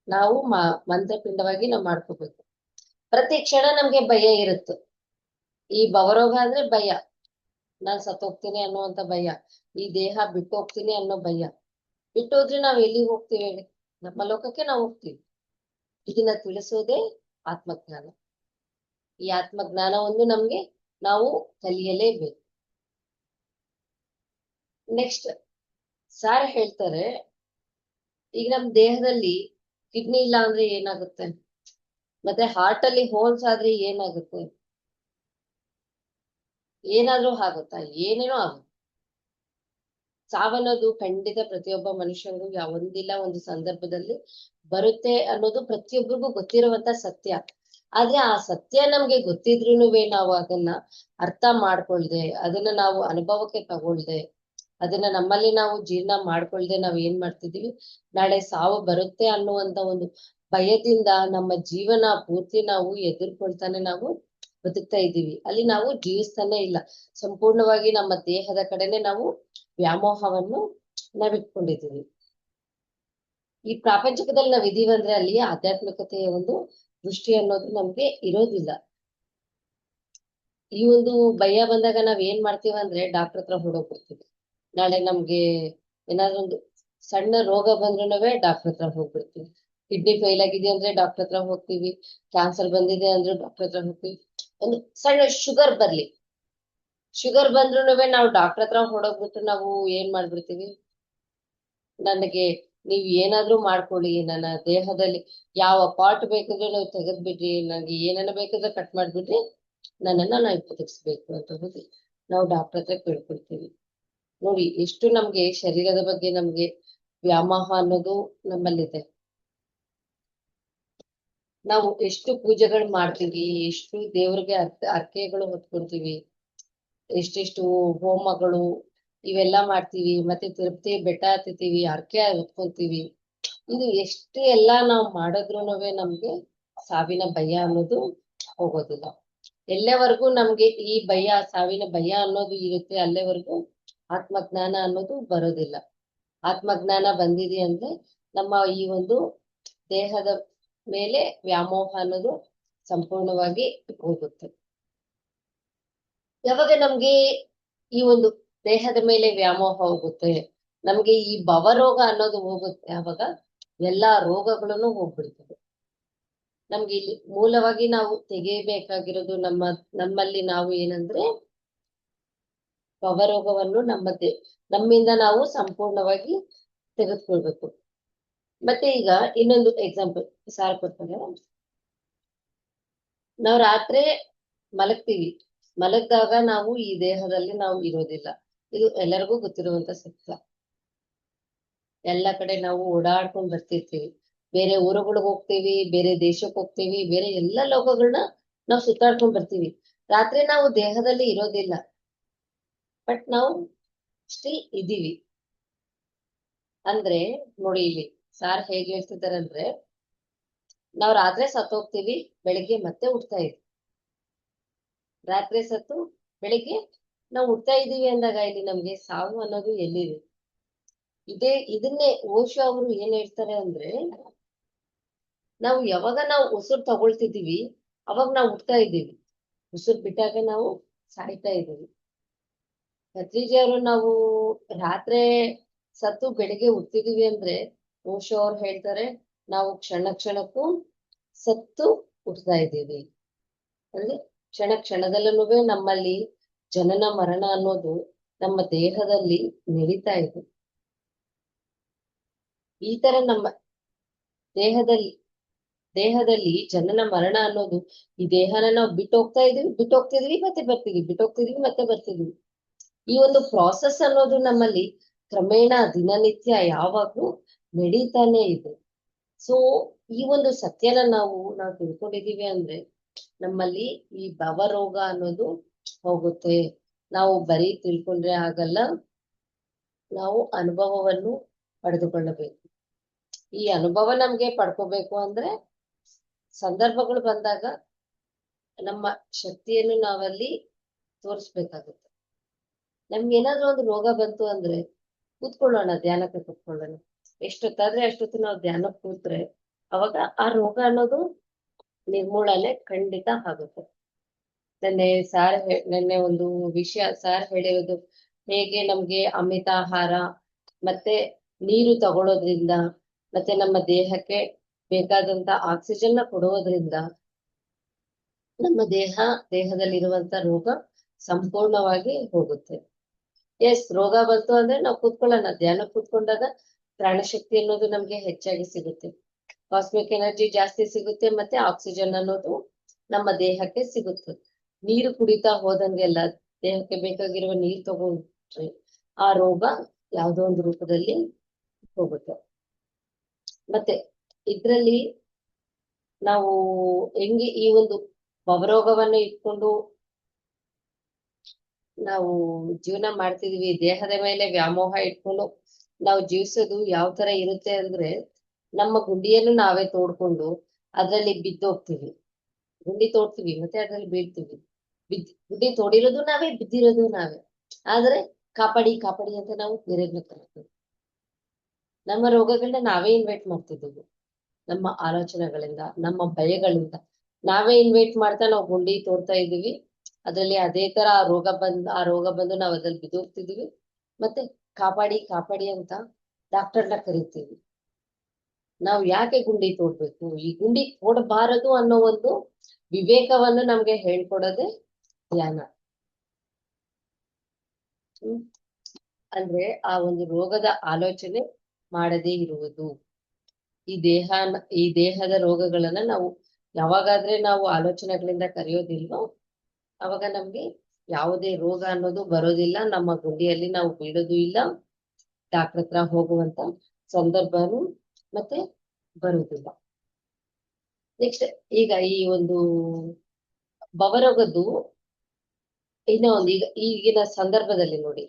ನಾವು ಮಂತ್ರಪಿಂಡವಾಗಿ ನಾವು ಮಾಡ್ಕೋಬೇಕು. ಪ್ರತಿ ಕ್ಷಣ ನಮ್ಗೆ ಭಯ ಇರುತ್ತೆ. ಈ ಭವರೋಗ ಅಂದ್ರೆ ಭಯ, ನಾನ್ ಸತ್ತೋಗ್ತೀನಿ ಅನ್ನುವಂತ ಭಯ, ಈ ದೇಹ ಬಿಟ್ಟು ಹೋಗ್ತೀನಿ ಅನ್ನೋ ಭಯ. ಬಿಟ್ಟು ಹೋದ್ರೆ ನಾವ್ ಎಲ್ಲಿಗೆ ಹೋಗ್ತೀವಿ ಹೇಳಿ? ನಮ್ಮ ಲೋಕಕ್ಕೆ ನಾವು ಹೋಗ್ತೀವಿ. ಇದನ್ನ ತಿಳಿಸೋದೇ ಆತ್ಮಜ್ಞಾನ. ಈ ಆತ್ಮಜ್ಞಾನವನ್ನು ನಮ್ಗೆ ನಾವು ಕಲಿಯಲೇಬೇಕು. ನೆಕ್ಸ್ಟ್ ಸಾರ್ ಹೇಳ್ತಾರೆ, ಈಗ ನಮ್ ದೇಹದಲ್ಲಿ ಕಿಡ್ನಿ ಇಲ್ಲ ಅಂದ್ರೆ ಏನಾಗುತ್ತೆ, ಮತ್ತೆ ಹಾರ್ಟ್ ಅಲ್ಲಿ ಹೋಲ್ಸ್ ಆದ್ರೆ ಏನಾಗುತ್ತೆ? ಏನಾದ್ರೂ ಆಗುತ್ತಾ? ಏನೇನೋ ಆಗುತ್ತೆ. ಸಾವನ್ನೋದು ಖಂಡಿತ ಪ್ರತಿಯೊಬ್ಬ ಮನುಷ್ಯನಿಗೂ ಒಂದಿಲ್ಲ ಒಂದು ಸಂದರ್ಭದಲ್ಲಿ ಬರುತ್ತೆ ಅನ್ನೋದು ಪ್ರತಿಯೊಬ್ಬರಿಗೂ ಗೊತ್ತಿರುವಂತ ಸತ್ಯ. ಆದ್ರೆ ಆ ಸತ್ಯ ನಮ್ಗೆ ಗೊತ್ತಿದ್ರುನುವೆ ನಾವು ಅದನ್ನ ಅರ್ಥ ಮಾಡ್ಕೊಳ್ದೆ, ಅದನ್ನ ನಾವು ಅನುಭವಕ್ಕೆ ತಗೊಳ್ದೆ, ಅದನ್ನ ನಮ್ಮಲ್ಲಿ ನಾವು ಜೀರ್ಣ ಮಾಡ್ಕೊಳ್ದೆ ನಾವ್ ಏನ್ ಮಾಡ್ತಿದೀವಿ, ನಾಳೆ ಸಾವು ಬರುತ್ತೆ ಅನ್ನುವಂತ ಒಂದು ಭಯದಿಂದ ನಮ್ಮ ಜೀವನ ಪೂರ್ತಿ ನಾವು ಎದುರ್ಕೊಳ್ತಾನೆ ನಾವು ಬದುಕ್ತಾ ಇದ್ದೀವಿ. ಅಲ್ಲಿ ನಾವು ಜೀವಿಸ್ತಾನೆ ಇಲ್ಲ. ಸಂಪೂರ್ಣವಾಗಿ ನಮ್ಮ ದೇಹದ ಕಡೆನೆ ನಾವು ವ್ಯಾಮೋಹವನ್ನು ನಾವಿಟ್ಕೊಂಡಿದ್ದೀವಿ. ಈ ಪ್ರಾಪಂಚಿಕದಲ್ಲಿ ನಾವ್ ಇದೀವಂದ್ರೆ ಅಲ್ಲಿ ಆಧ್ಯಾತ್ಮಿಕತೆಯ ಒಂದು ದೃಷ್ಟಿ ಅನ್ನೋದು ನಮ್ಗೆ ಇರೋದಿಲ್ಲ. ಈ ಒಂದು ಭಯ ಬಂದಾಗ ನಾವ್ ಏನ್ ಮಾಡ್ತೀವಿ ಅಂದ್ರೆ ಡಾಕ್ಟರ್ ಹತ್ರ ಹೊಡೋಗ್ಬಿಡ್ತೀವಿ. ನಾಳೆ ನಮ್ಗೆ ಏನಾದ್ರು ಒಂದು ಸಣ್ಣ ರೋಗ ಬಂದ್ರುನುವೆ ಡಾಕ್ಟರ್ ಹತ್ರ ಹೋಗ್ಬಿಡ್ತೀವಿ. ಕಿಡ್ನಿ ಫೇಲ್ ಆಗಿದೆ ಅಂದ್ರೆ ಡಾಕ್ಟರ್ ಹತ್ರ ಹೋಗ್ತೀವಿ. ಕ್ಯಾನ್ಸರ್ ಬಂದಿದೆ ಅಂದ್ರೆ ಡಾಕ್ಟರ್ ಹತ್ರ ಹೋಗ್ತೀವಿ. ಒಂದು ಸಣ್ಣ ಶುಗರ್ ಬಂದ್ರುನುವೆ ನಾವು ಡಾಕ್ಟರ್ ಹತ್ರ ಹೊಡೋಗ್ಬಿಟ್ಟು ನಾವು ಏನ್ ಮಾಡ್ಬಿಡ್ತೀವಿ, ನನಗೆ ನೀವ್ ಏನಾದ್ರೂ ಮಾಡ್ಕೊಳ್ಳಿ, ನನ್ನ ದೇಹದಲ್ಲಿ ಯಾವ ಪಾರ್ಟ್ ಬೇಕಾದ್ರೆ ನಾವು ತೆಗೆದ್ಬಿಡ್ರಿ, ನನಗೆ ಏನನ್ನ ಬೇಕಾದ್ರೆ ಕಟ್ ಮಾಡ್ಬಿಡ್ರಿ, ನನ್ನನ್ನ ನಾವು ಬದುಕಿಸ್ಬೇಕು ಅಂತ ಹೋಗಿ ನಾವು ಡಾಕ್ಟರ್ ಹತ್ರ ಕೇಳ್ಕೊಳ್ತೀವಿ. ನೋಡಿ ಎಷ್ಟು ನಮ್ಗೆ ಶರೀರದ ಬಗ್ಗೆ ನಮ್ಗೆ ವ್ಯಾಮೋಹ ಅನ್ನೋದು ನಮ್ಮಲ್ಲಿದೆ. ನಾವು ಎಷ್ಟು ಪೂಜೆಗಳು ಮಾಡ್ತೀವಿ, ಎಷ್ಟು ದೇವ್ರಿಗೆ ಅರ್ಕೆಗಳು ಹೊತ್ಕೊಂತೀವಿ, ಎಷ್ಟೆಷ್ಟು ಹೋಮಗಳು ಇವೆಲ್ಲ ಮಾಡ್ತೀವಿ, ಮತ್ತೆ ತಿರುಪತಿ ಬೆಟ್ಟ ಹತ್ತೀವಿ, ಅರ್ಕೆ ಹೊತ್ಕೊಂತೀವಿ. ಇದು ಎಷ್ಟು ಎಲ್ಲಾ ನಾವು ಮಾಡಿದ್ರುನುವೆ ನಮ್ಗೆ ಸಾವಿನ ಭಯ ಅನ್ನೋದು ಹೋಗೋದಿಲ್ಲ. ಎಲ್ಲವರೆಗೂ ನಮ್ಗೆ ಈ ಭಯ, ಸಾವಿನ ಭಯ ಅನ್ನೋದು ಇರುತ್ತೆ, ಅಲ್ಲೇವರೆಗೂ ಆತ್ಮಜ್ಞಾನ ಅನ್ನೋದು ಬರೋದಿಲ್ಲ. ಆತ್ಮಜ್ಞಾನ ಬಂದಿದೆ ಅಂದ್ರೆ ನಮ್ಮ ಈ ಒಂದು ದೇಹದ ಮೇಲೆ ವ್ಯಾಮೋಹ ಅನ್ನೋದು ಸಂಪೂರ್ಣವಾಗಿ ಹೋಗುತ್ತೆ. ಯಾವಾಗ ನಮ್ಗೆ ಈ ಒಂದು ದೇಹದ ಮೇಲೆ ವ್ಯಾಮೋಹ ಹೋಗುತ್ತೆ, ನಮ್ಗೆ ಈ ಭವರೋಗ ಅನ್ನೋದು ಹೋಗುತ್ತೆ, ಆವಾಗ ಎಲ್ಲಾ ರೋಗಗಳನ್ನು ಹೋಗ್ಬಿಡ್ತದೆ. ನಮ್ಗೆ ಇಲ್ಲಿ ಮೂಲವಾಗಿ ನಾವು ತೆಗೆಯಬೇಕಾಗಿರೋದು ನಮ್ಮಲ್ಲಿ ನಾವು ಏನಂದ್ರೆ ಭವರೋಗವನ್ನು ನಮ್ಮಿಂದ ನಾವು ಸಂಪೂರ್ಣವಾಗಿ ತೆಗೆದುಕೊಳ್ಬೇಕು. ಮತ್ತೆ ಈಗ ಇನ್ನೊಂದು ಎಕ್ಸಾಂಪಲ್ ಸಾರ್ ಕೊಡ್ತಾರೆ. ನಾವು ರಾತ್ರಿ ಮಲಗ್ತೀವಿ, ಮಲಗಿದಾಗ ನಾವು ಈ ದೇಹದಲ್ಲಿ ನಾವು ಇರೋದಿಲ್ಲ. ಇದು ಎಲ್ಲರಿಗೂ ಗೊತ್ತಿರುವಂತ ಸತ್ಯ. ಎಲ್ಲ ಕಡೆ ನಾವು ಓಡಾಡ್ಕೊಂಡ್ ಬರ್ತಿರ್ತೀವಿ, ಬೇರೆ ಊರುಗಳಿಗೆ ಹೋಗ್ತೀವಿ, ಬೇರೆ ದೇಶಕ್ಕೆ ಹೋಗ್ತೀವಿ, ಬೇರೆ ಎಲ್ಲ ಲೋಕಗಳನ್ನ ನಾವು ಸುತ್ತಾಡ್ಕೊಂಡ್ ಬರ್ತೀವಿ. ರಾತ್ರಿ ನಾವು ದೇಹದಲ್ಲಿ ಇರೋದಿಲ್ಲ, ಬಟ್ ನಾವು ಸ್ಟಿಲ್ ಇದೀವಿ. ಅಂದ್ರೆ ನೋಡಿ ಇಲ್ಲಿ ಸಾರ್ ಹೇಗೆ ಹೇಳ್ತಿದ್ದಾರೆ ಅಂದ್ರೆ, ನಾವ್ ರಾತ್ರಿ ಸತ್ತು ಹೋಗ್ತೀವಿ, ಬೆಳಿಗ್ಗೆ ಮತ್ತೆ ಉಡ್ತಾ ಇದ್ವಿ. ರಾತ್ರಿ ಸತ್ತು ಬೆಳಿಗ್ಗೆ ನಾವು ಉಡ್ತಾ ಇದೀವಿ ಅಂದಾಗ ಇಲ್ಲಿ ನಮ್ಗೆ ಸಾವು ಅನ್ನೋದು ಎಲ್ಲಿದೆ? ಇದನ್ನೇ ಓಶೋ ಅವರು ಏನ್ ಹೇಳ್ತಾರೆ ಅಂದ್ರೆ, ನಾವು ಯಾವಾಗ ನಾವು ಉಸಿರು ತಗೊಳ್ತಿದೀವಿ ಅವಾಗ ನಾವು ಉಡ್ತಾ ಇದ್ದೀವಿ, ಉಸಿರು ಬಿಟ್ಟಾಗ ನಾವು ಸಾಯ್ತಾ ಇದ್ದೀವಿ. ಭತ್ರಿಜಿ ಅವರು ನಾವು ರಾತ್ರಿ ಸತ್ತು ಬೆಳಿಗ್ಗೆ ಉಡ್ತಿದೀವಿ ಅಂದ್ರೆ ಓಶೋ ಅವ್ರು ಹೇಳ್ತಾರೆ, ನಾವು ಕ್ಷಣ ಕ್ಷಣಕ್ಕೂ ಸತ್ತು ಉಡ್ತಾ ಇದ್ದೀವಿ. ಅಂದ್ರೆ ಕ್ಷಣ ಕ್ಷಣದಲ್ಲೂ ನಮ್ಮಲ್ಲಿ ಜನನ ಮರಣ ಅನ್ನೋದು ನಮ್ಮ ದೇಹದಲ್ಲಿ ನಡೀತಾ ಇದೆ. ಈ ತರ ನಮ್ಮ ದೇಹದಲ್ಲಿ ಜನನ ಮರಣ ಅನ್ನೋದು, ಈ ದೇಹನ ನಾವು ಬಿಟ್ಟು ಹೋಗ್ತಿದೀವಿ ಮತ್ತೆ ಬರ್ತಿದೀವಿ, ಬಿಟ್ಟು ಹೋಗ್ತಿದೀವಿ ಮತ್ತೆ ಬರ್ತಿದೀವಿ. ಈ ಒಂದು ಪ್ರಾಸೆಸ್ ಅನ್ನೋದು ನಮ್ಮಲ್ಲಿ ಕ್ರಮೇಣ ದಿನನಿತ್ಯ ಯಾವಾಗ್ಲೂ ನಡೀತಾನೆ ಇದೆ. ಸೊ ಈ ಒಂದು ಸತ್ಯನ ನಾವು ತಿಳ್ಕೊಂಡಿದೀವಿ ಅಂದ್ರೆ ನಮ್ಮಲ್ಲಿ ಈ ಭವರೋಗ ಅನ್ನೋದು ಹೋಗುತ್ತೆ. ನಾವು ಬರೀ ತಿಳ್ಕೊಂಡ್ರೆ ಆಗಲ್ಲ, ನಾವು ಅನುಭವವನ್ನು ಪಡೆದುಕೊಳ್ಳಬೇಕು. ಈ ಅನುಭವ ನಮ್ಗೆ ಪಡ್ಕೋಬೇಕು ಅಂದ್ರೆ ಸಂದರ್ಭಗಳು ಬಂದಾಗ ನಮ್ಮ ಶಕ್ತಿಯನ್ನು ನಾವಲ್ಲಿ ತೋರಿಸ್ಬೇಕಾಗುತ್ತೆ. ನಮ್ಗೆ ಏನಾದ್ರೂ ಒಂದು ರೋಗ ಬಂತು ಅಂದ್ರೆ ಕೂತ್ಕೊಳ್ಳೋಣ, ಧ್ಯಾನಕ್ಕೆ ಕೂತ್ಕೊಳ್ಳೋಣ. ಎಷ್ಟೊತ್ತಾದ್ರೆ ಅಷ್ಟೊತ್ತು ನಾವು ಧ್ಯಾನಕ್ಕೆ ಕೂತ್ರೆ ಅವಾಗ ಆ ರೋಗ ಅನ್ನೋದು ನಿರ್ಮೂಲನೆ ಖಂಡಿತ ಆಗುತ್ತೆ. ನೆನ್ನೆ ಒಂದು ವಿಷಯ ಸಾರ್ ಹೇಳಿರೋದು, ಹೇಗೆ ನಮ್ಗೆ ಅಮಿತ ಆಹಾರ ಮತ್ತೆ ನೀರು ತಗೊಳ್ಳೋದ್ರಿಂದ ಮತ್ತೆ ನಮ್ಮ ದೇಹಕ್ಕೆ ಬೇಕಾದಂತ ಆಕ್ಸಿಜನ್ ನ ಕೊಡುವುದರಿಂದ ನಮ್ಮ ದೇಹದಲ್ಲಿರುವಂತ ರೋಗ ಸಂಪೂರ್ಣವಾಗಿ ಹೋಗುತ್ತೆ. ಎಸ್, ರೋಗ ಬಂತು ಅಂದ್ರೆ ನಾವು ಕೂತ್ಕೊಳ್ಳೋಣ, ಧ್ಯಾನ ಕೂತ್ಕೊಂಡಾಗ ಪ್ರಾಣಶಕ್ತಿ ಅನ್ನೋದು ನಮ್ಗೆ ಹೆಚ್ಚಾಗಿ ಸಿಗುತ್ತೆ, ಕಾಸ್ಮಿಕ್ ಎನರ್ಜಿ ಜಾಸ್ತಿ ಸಿಗುತ್ತೆ, ಮತ್ತೆ ಆಕ್ಸಿಜನ್ ಅನ್ನೋದು ನಮ್ಮ ದೇಹಕ್ಕೆ ಸಿಗುತ್ತೆ. ನೀರು ಕುಡಿತಾ ಹೋದಂಗೆಲ್ಲ ದೇಹಕ್ಕೆ ಬೇಕಾಗಿರುವ ನೀರು ತಗೊಂಡ್ರೆ ಆ ರೋಗ ಯಾವುದೋ ಒಂದು ರೂಪದಲ್ಲಿ ಹೋಗುತ್ತೆ. ಮತ್ತೆ ಇದ್ರಲ್ಲಿ ನಾವು ಹೆಂಗೆ ಈ ಒಂದು ಭವರೋಗವನ್ನು ಇಟ್ಕೊಂಡು ನಾವು ಜೀವನ ಮಾಡ್ತಿದೀವಿ, ದೇಹದ ಮೇಲೆ ವ್ಯಾಮೋಹ ಇಟ್ಕೊಂಡು ನಾವು ಜೀವಿಸೋದು ಯಾವ ತರ ಇರುತ್ತೆ ಅಂದ್ರೆ, ನಮ್ಮ ಗುಂಡಿಯನ್ನು ನಾವೇ ತೋಡ್ಕೊಂಡು ಅದ್ರಲ್ಲಿ ಬಿದ್ದೋಗ್ತೀವಿ. ಗುಂಡಿ ತೋಡ್ತೀವಿ ಮತ್ತೆ ಅದ್ರಲ್ಲಿ ಬೀಳ್ತೀವಿ. ಗುಂಡಿ ತೋಡಿರೋದು ನಾವೇ, ಬಿದ್ದಿರೋದು ನಾವೇ. ಆದ್ರೆ ಕಾಪಾಡಿ ಕಾಪಾಡಿ ಅಂತ ನಾವು ಬೇರೆಯವ್ರನ್ನ ಕರಿತೀವಿ. ನಮ್ಮ ರೋಗಗಳನ್ನ ನಾವೇ ಇನ್ವೈಟ್ ಮಾಡ್ತಿದ್ದೀವಿ. ನಮ್ಮ ಆಲೋಚನೆಗಳಿಂದ, ನಮ್ಮ ಭಯಗಳಿಂದ ನಾವೇ ಇನ್ವೈಟ್ ಮಾಡ್ತಾ ನಾವು ಗುಂಡಿ ತೋಡ್ತಾ ಇದೀವಿ. ಅದ್ರಲ್ಲಿ ಅದೇ ತರ ಆ ರೋಗ ಬಂದು ನಾವು ಅದ್ರಲ್ಲಿ ಬಿದ್ದೋಗ್ತಿದೀವಿ. ಮತ್ತೆ ಕಾಪಾಡಿ ಕಾಪಾಡಿ ಅಂತ ಡಾಕ್ಟರ್ನ ಕರಿತೀವಿ. ನಾವು ಯಾಕೆ ಗುಂಡಿ ತೋಡ್ಬೇಕು, ಈ ಗುಂಡಿ ತೋಡಬಾರದು ಅನ್ನೋ ಒಂದು ವಿವೇಕವನ್ನು ನಮ್ಗೆ ಹೇಳ್ಕೊಡೋದೇ ಧ್ಯಾನ. ಅಂದ್ರೆ ಆ ಒಂದು ರೋಗದ ಆಲೋಚನೆ ಮಾಡದೇ ಇರುವುದು. ಈ ದೇಹದ ರೋಗಗಳನ್ನ ನಾವು ಯಾವಾಗಾದ್ರೆ ನಾವು ಆಲೋಚನೆಗಳಿಂದ ಕರೆಯೋದಿಲ್ವೋ ಅವಾಗ ನಮ್ಗೆ ಯಾವುದೇ ರೋಗ ಅನ್ನೋದು ಬರೋದಿಲ್ಲ, ನಮ್ಮ ಗುಂಡಿಯಲ್ಲಿ ನಾವು ಬೀಳೋದು ಇಲ್ಲ, ಡಾಕ್ಟರ್ ಹತ್ರ ಹೋಗುವಂತ ಸಂದರ್ಭನು ಮತ್ತೆ ಬರುವುದಿಲ್ಲ. ನೆಕ್ಸ್ಟ್, ಈಗ ಈ ಒಂದು ಭವರೋಗದ್ದು ಇನ್ನೂ ಒಂದು, ಈಗಿನ ಸಂದರ್ಭದಲ್ಲಿ ನೋಡಿ,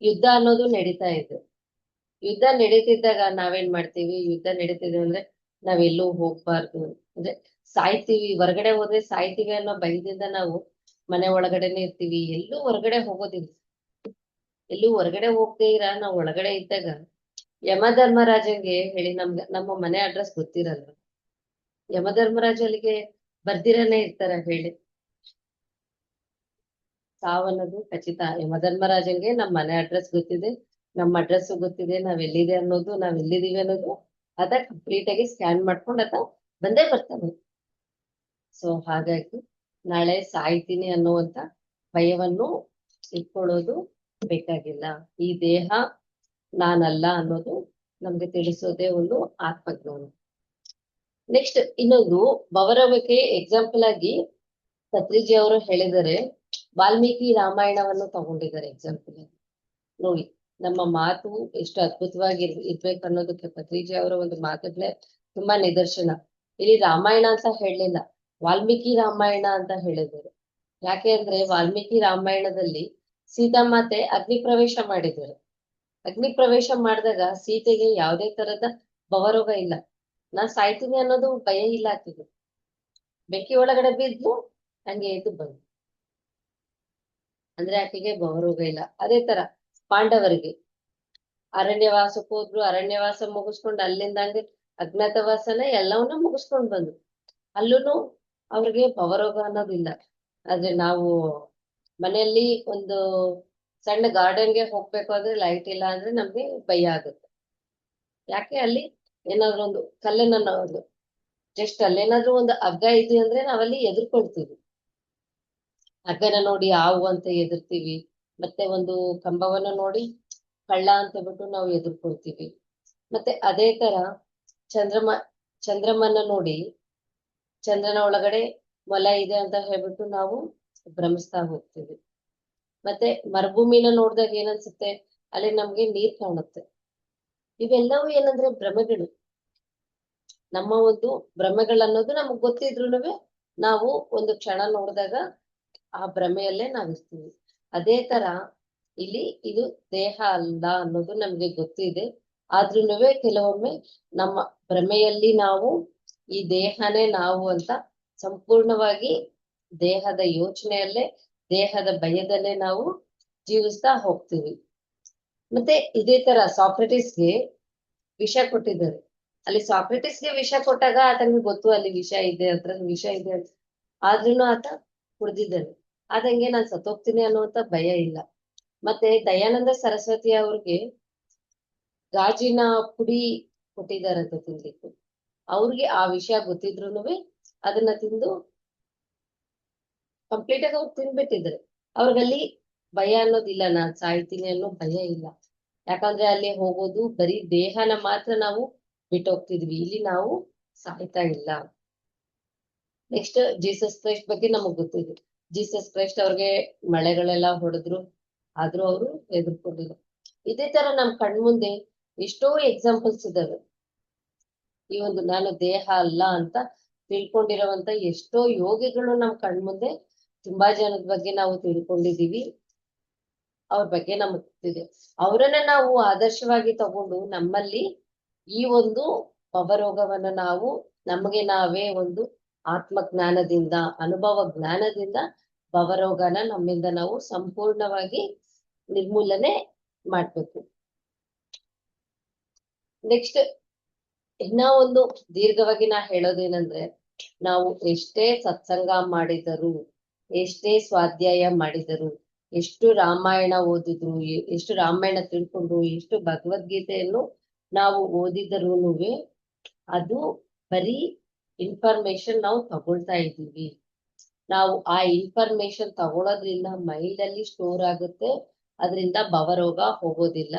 ಯುದ್ಧ ಅನ್ನೋದು ನಡೀತಾ ಇದೆ. ಯುದ್ಧ ನಡೀತಿದ್ದಾಗ ನಾವೇನ್ ಮಾಡ್ತೀವಿ, ಯುದ್ಧ ನಡೀತಿದೆ ಅಂದ್ರೆ ನಾವೆಲ್ಲೂ ಹೋಗ್ಬಾರ್ದು, ಅಂದ್ರೆ ಸಾಯ್ತೀವಿ, ಹೊರಗಡೆ ಹೋದ್ರೆ ಸಾಯ್ತೀವಿ ಅನ್ನೋ ಭಯದಿಂದ ನಾವು ಮನೆ ಒಳಗಡೆನೆ ಇರ್ತೀವಿ, ಎಲ್ಲೂ ಹೊರಗಡೆ ಹೋಗೋದಿಲ್ಲ. ಎಲ್ಲೂ ಹೊರಗಡೆ ಹೋಗದೆ ನಾವು ಒಳಗಡೆ ಇದ್ದಾಗ ಯಮಧರ್ಮರಾಜಂಗೆ ಹೇಳಿ, ನಮ್ಮ ಮನೆ ಅಡ್ರೆಸ್ ಗೊತ್ತಿರಲ್ಲ, ಯಮಧರ್ಮರಾಜ ಅಲ್ಲಿಗೆ ಬರ್ದಿರನೇ ಇರ್ತಾರ ಹೇಳಿ. ಸಾವನ್ನೋದು ಖಚಿತ. ಯಮಧರ್ಮರಾಜಂಗೆ ನಮ್ಮ ಮನೆ ಅಡ್ರೆಸ್ ಗೊತ್ತಿದೆ, ನಮ್ಮ ಅಡ್ರೆಸ್ ಗೊತ್ತಿದೆ, ನಾವ್ ಎಲ್ಲಿದೀವಿ ಅನ್ನೋದು ಅದ ಕಂಪ್ಲೀಟ್ ಆಗಿ ಸ್ಕ್ಯಾನ್ ಮಾಡ್ಕೊಂಡು ಅದ ಬಂದೇ ಬರ್ತಾನೆ. ಸೊ ಹಾಗಾಗಿ ನಾಳೆ ಸಾಯ್ತೀನಿ ಅನ್ನುವಂತ ಭಯವನ್ನು ಇಟ್ಕೊಳ್ಳೋದು ಬೇಕಾಗಿಲ್ಲ. ಈ ದೇಹ ನಾನಲ್ಲ ಅನ್ನೋದು ನಮ್ಗೆ ತಿಳಿಸೋದೇ ಒಂದು ಆತ್ಮಜ್ಞಾನ. ನೆಕ್ಸ್ಟ್ ಇನ್ನೊಂದು ಭವರೋಗಕ್ಕೆ ಎಕ್ಸಾಂಪಲ್ ಆಗಿ ಪತ್ರಿಜಿ ಅವರು ಹೇಳಿದರೆ, ವಾಲ್ಮೀಕಿ ರಾಮಾಯಣವನ್ನು ತಗೊಂಡಿದ್ದಾರೆ ಎಕ್ಸಾಂಪಲ್ ಆಗಿ. ನೋಡಿ, ನಮ್ಮ ಮಾತು ಎಷ್ಟು ಅದ್ಭುತವಾಗಿ ಇರ್ಬೇಕು ಅನ್ನೋದಕ್ಕೆ ಪತ್ರಿಜಿ ಅವರ ಒಂದು ಮಾತುಗಳೇ ತುಂಬಾ ನಿದರ್ಶನ. ಇಲ್ಲಿ ರಾಮಾಯಣ ಅಂತ ಹೇಳಲಿಲ್ಲ, ವಾಲ್ಮೀಕಿ ರಾಮಾಯಣ ಅಂತ ಹೇಳಿದ್ದಾರೆ. ಯಾಕೆ ಅಂದ್ರೆ ವಾಲ್ಮೀಕಿ ರಾಮಾಯಣದಲ್ಲಿ ಸೀತಾಮಾತೆ ಅಗ್ನಿ ಪ್ರವೇಶ ಮಾಡಿದ್ದಾರೆ. ಅಗ್ನಿ ಪ್ರವೇಶ ಮಾಡಿದಾಗ ಸೀತೆಗೆ ಯಾವುದೇ ತರದ ಭವರೋಗ ಇಲ್ಲ, ನಾನ್ ಸಾಯ್ತೀನಿ ಅನ್ನೋದು ಭಯ ಇಲ್ಲ ಆಕೆಗೆ. ಬೆಂಕಿ ಒಳಗಡೆ ಬಿದ್ದು ಹಂಗೆ ಎದ್ದು ಬಂದು, ಅಂದ್ರೆ ಆಕೆಗೆ ಭವರೋಗ ಇಲ್ಲ. ಅದೇ ತರ ಪಾಂಡವರಿಗೆ ಅರಣ್ಯವಾಸಕ್ಕೆ ಹೋದ್ರು, ಅರಣ್ಯವಾಸ ಮುಗಿಸ್ಕೊಂಡು ಅಲ್ಲಿಂದ ಹಂಗೆ ಅಜ್ಞಾತವಾಸನ ಎಲ್ಲವನ್ನ ಮುಗಿಸ್ಕೊಂಡ್ ಬಂದ್ರು, ಅಲ್ಲೂ ಅವ್ರಿಗೆ ಭವರೋಗ ಅನ್ನೋದಿಲ್ಲ. ಆದ್ರೆ ನಾವು ಮನೆಯಲ್ಲಿ ಒಂದು ಸಣ್ಣ ಗಾರ್ಡನ್ಗೆ ಹೋಗ್ಬೇಕು ಅಂದ್ರೆ ಲೈಟ್ ಇಲ್ಲ ಅಂದ್ರೆ ನಮ್ಗೆ ಭಯ ಆಗುತ್ತೆ. ಯಾಕೆ, ಅಲ್ಲಿ ಏನಾದ್ರು ಒಂದು ಕಲ್ಲನ್ನ ನೋಡು, ಜಸ್ಟ್ ಅಲ್ಲೇನಾದ್ರೂ ಒಂದು ಹಗ್ಗ ಇದೆ ಅಂದ್ರೆ ನಾವಲ್ಲಿ ಎದುರ್ಕೊಳ್ತೀವಿ. ಹಗ್ಗನ ನೋಡಿ ಹಾವು ಅಂತ ಎದುರ್ತೀವಿ, ಮತ್ತೆ ಒಂದು ಕಂಬವನ್ನ ನೋಡಿ ಕಳ್ಳ ಅಂತ ಬಿಟ್ಟು ನಾವು ಎದುರ್ಕೊಳ್ತೀವಿ. ಮತ್ತೆ ಅದೇ ತರ ಚಂದ್ರಮನ್ನ ನೋಡಿ ಚಂದ್ರನ ಒಳಗಡೆ ಮೊಲ ಇದೆ ಅಂತ ಹೇಳ್ಬಿಟ್ಟು ನಾವು ಭ್ರಮಿಸ್ತಾ ಹೋಗ್ತೀವಿ. ಮತ್ತೆ ಮರುಭೂಮಿನ ನೋಡಿದಾಗ ಏನನ್ಸುತ್ತೆ, ಅಲ್ಲಿ ನಮ್ಗೆ ನೀರ್ ಕಾಣುತ್ತೆ. ಇವೆಲ್ಲವೂ ಏನಂದ್ರೆ ಭ್ರಮೆಗಳು. ನಮ್ಮ ಒಂದು ಭ್ರಮೆಗಳನ್ನೋದು ನಮಗ್ ಗೊತ್ತಿದ್ರುನುವೆ ನಾವು ಒಂದು ಕ್ಷಣ ನೋಡಿದಾಗ ಆ ಭ್ರಮೆಯಲ್ಲೇ ನಾವಿರ್ತೀವಿ. ಅದೇ ತರ ಇಲ್ಲಿ ಇದು ದೇಹ ಅಲ್ಲ ಅನ್ನೋದು ನಮ್ಗೆ ಗೊತ್ತಿದೆ. ಆದ್ರೂನುವೆ ಕೆಲವೊಮ್ಮೆ ನಮ್ಮ ಭ್ರಮೆಯಲ್ಲಿ ನಾವು ಈ ದೇಹನೇ ನಾವು ಅಂತ ಸಂಪೂರ್ಣವಾಗಿ ದೇಹದ ಯೋಚನೆಯಲ್ಲೇ, ದೇಹದ ಭಯದಲ್ಲೇ ನಾವು ಜೀವಿಸ್ತಾ ಹೋಗ್ತೀವಿ. ಮತ್ತೆ ಇದೇ ತರ ಸಾಕ್ರೆಟಿಸ್ಗೆ ವಿಷ ಕೊಟ್ಟಿದ್ದಾರೆ. ಅಲ್ಲಿ ಸಾಕ್ರೆಟಿಸ್ಗೆ ವಿಷ ಕೊಟ್ಟಾಗ ಆತನಿಗೆ ಗೊತ್ತು ಅಲ್ಲಿ ವಿಷ ಇದೆ, ಅದ್ರಲ್ಲಿ ವಿಷ ಇದೆ ಅಂತ. ಆದ್ರೂನು ಆತ ಕುಡ್ದಿದ್ದಾನೆ. ಆದಂಗೆ ನಾನ್ ಸತ್ತೋಗ್ತೀನಿ ಅನ್ನುವಂತ ಭಯ ಇಲ್ಲ. ಮತ್ತೆ ದಯಾನಂದ ಸರಸ್ವತಿ ಅವ್ರಿಗೆ ಗಾಜಿನ ಪುಡಿ ಕೊಟ್ಟಿದ್ದಾರಂತೆ ತಿನ್ಲಿಕ್ಕೆ. ಅವ್ರಿಗೆ ಆ ವಿಷಯ ಗೊತ್ತಿದ್ರುನುವೆ ಅದನ್ನ ತಿಂದು ಕಂಪ್ಲೀಟ್ ಆಗಿ ಅವ್ರು ತಿನ್ಬಿಟ್ಟಿದ್ದಾರೆ. ಅವ್ರಿಗಲ್ಲಿ ಭಯ ಅನ್ನೋದಿಲ್ಲ, ನಾನ್ ಸಾಯ್ತೀನಿ ಅನ್ನೋ ಭಯ ಇಲ್ಲ. ಯಾಕಂದ್ರೆ ಅಲ್ಲಿ ಹೋಗೋದು ಬರೀ ದೇಹನ ಮಾತ್ರ ನಾವು ಬಿಟ್ಟೋಗ್ತಿದ್ವಿ, ಇಲ್ಲಿ ನಾವು ಸಾಯ್ತಾ ಇಲ್ಲ. ನೆಕ್ಸ್ಟ್ ಜೀಸಸ್ ಕ್ರೈಸ್ಟ್ ಬಗ್ಗೆ ನಮಗ್ ಗೊತ್ತಿದೆ. ಜೀಸಸ್ ಕ್ರೈಸ್ಟ್ ಅವ್ರಿಗೆ ಮಳೆಗಳೆಲ್ಲ ಹೊಡೆದ್ರು, ಆದ್ರೂ ಅವರು ಹೆದರ್ಕೊಂಡಿಲ್ಲ. ಇದೇ ತರ ನಮ್ ಕಣ್ಮುಂದೆ ಎಷ್ಟೋ ಎಕ್ಸಾಂಪಲ್ಸ್ ಇದಾವೆ. ಈ ಒಂದು ನಾನು ದೇಹ ಅಲ್ಲ ಅಂತ ತಿಳ್ಕೊಂಡಿರೋವಂತ ಎಷ್ಟೋ ಯೋಗಿಗಳು ನಮ್ ಕಣ್ಮುಂದೆ ತುಂಬಾ ಜನದ ಬಗ್ಗೆ ನಾವು ತಿಳ್ಕೊಂಡಿದೀವಿ. ಅವ್ರ ಬಗ್ಗೆ ನಮಗ್ ಗೊತ್ತಿದೆ. ಅವರನ್ನ ನಾವು ಆದರ್ಶವಾಗಿ ತಗೊಂಡು ನಮ್ಮಲ್ಲಿ ಈ ಒಂದು ಭವರೋಗವನ್ನ ನಾವು ನಮಗೆ ನಾವೇ ಒಂದು ಆತ್ಮಜ್ಞಾನದಿಂದ, ಅನುಭವ ಜ್ಞಾನದಿಂದ ಭವರೋಗನ ನಮ್ಮಿಂದ ನಾವು ಸಂಪೂರ್ಣವಾಗಿ ನಿರ್ಮೂಲನೆ ಮಾಡ್ಬೇಕು. ನೆಕ್ಸ್ಟ್ ಇನ್ನ ಒಂದು ದೀರ್ಘವಾಗಿ ನಾ ಹೇಳೋದೇನಂದ್ರೆ, ನಾವು ಎಷ್ಟೇ ಸತ್ಸಂಗ ಮಾಡಿದರು, ಎಷ್ಟೇ ಸ್ವಾಧ್ಯಾಯ ಮಾಡಿದರು, ಎಷ್ಟು ರಾಮಾಯಣ ಓದಿದ್ರು, ಎಷ್ಟು ರಾಮಾಯಣ ತಿಳ್ಕೊಂಡ್ರು, ಎಷ್ಟು ಭಗವದ್ಗೀತೆಯನ್ನು ನಾವು ಓದಿದರೂನುವೆ ಅದು ಬರೀ ಇನ್ಫಾರ್ಮೇಶನ್ ನಾವು ತಗೊಳ್ತಾ ಇದ್ದೀವಿ. ನಾವು ಆ ಇನ್ಫಾರ್ಮೇಶನ್ ತಗೊಳೋದ್ರಿಂದ ಮೈಂಡ್ ಅಲ್ಲಿ ಸ್ಟೋರ್ ಆಗುತ್ತೆ, ಅದರಿಂದ ಭವರೋಗ ಹೋಗೋದಿಲ್ಲ.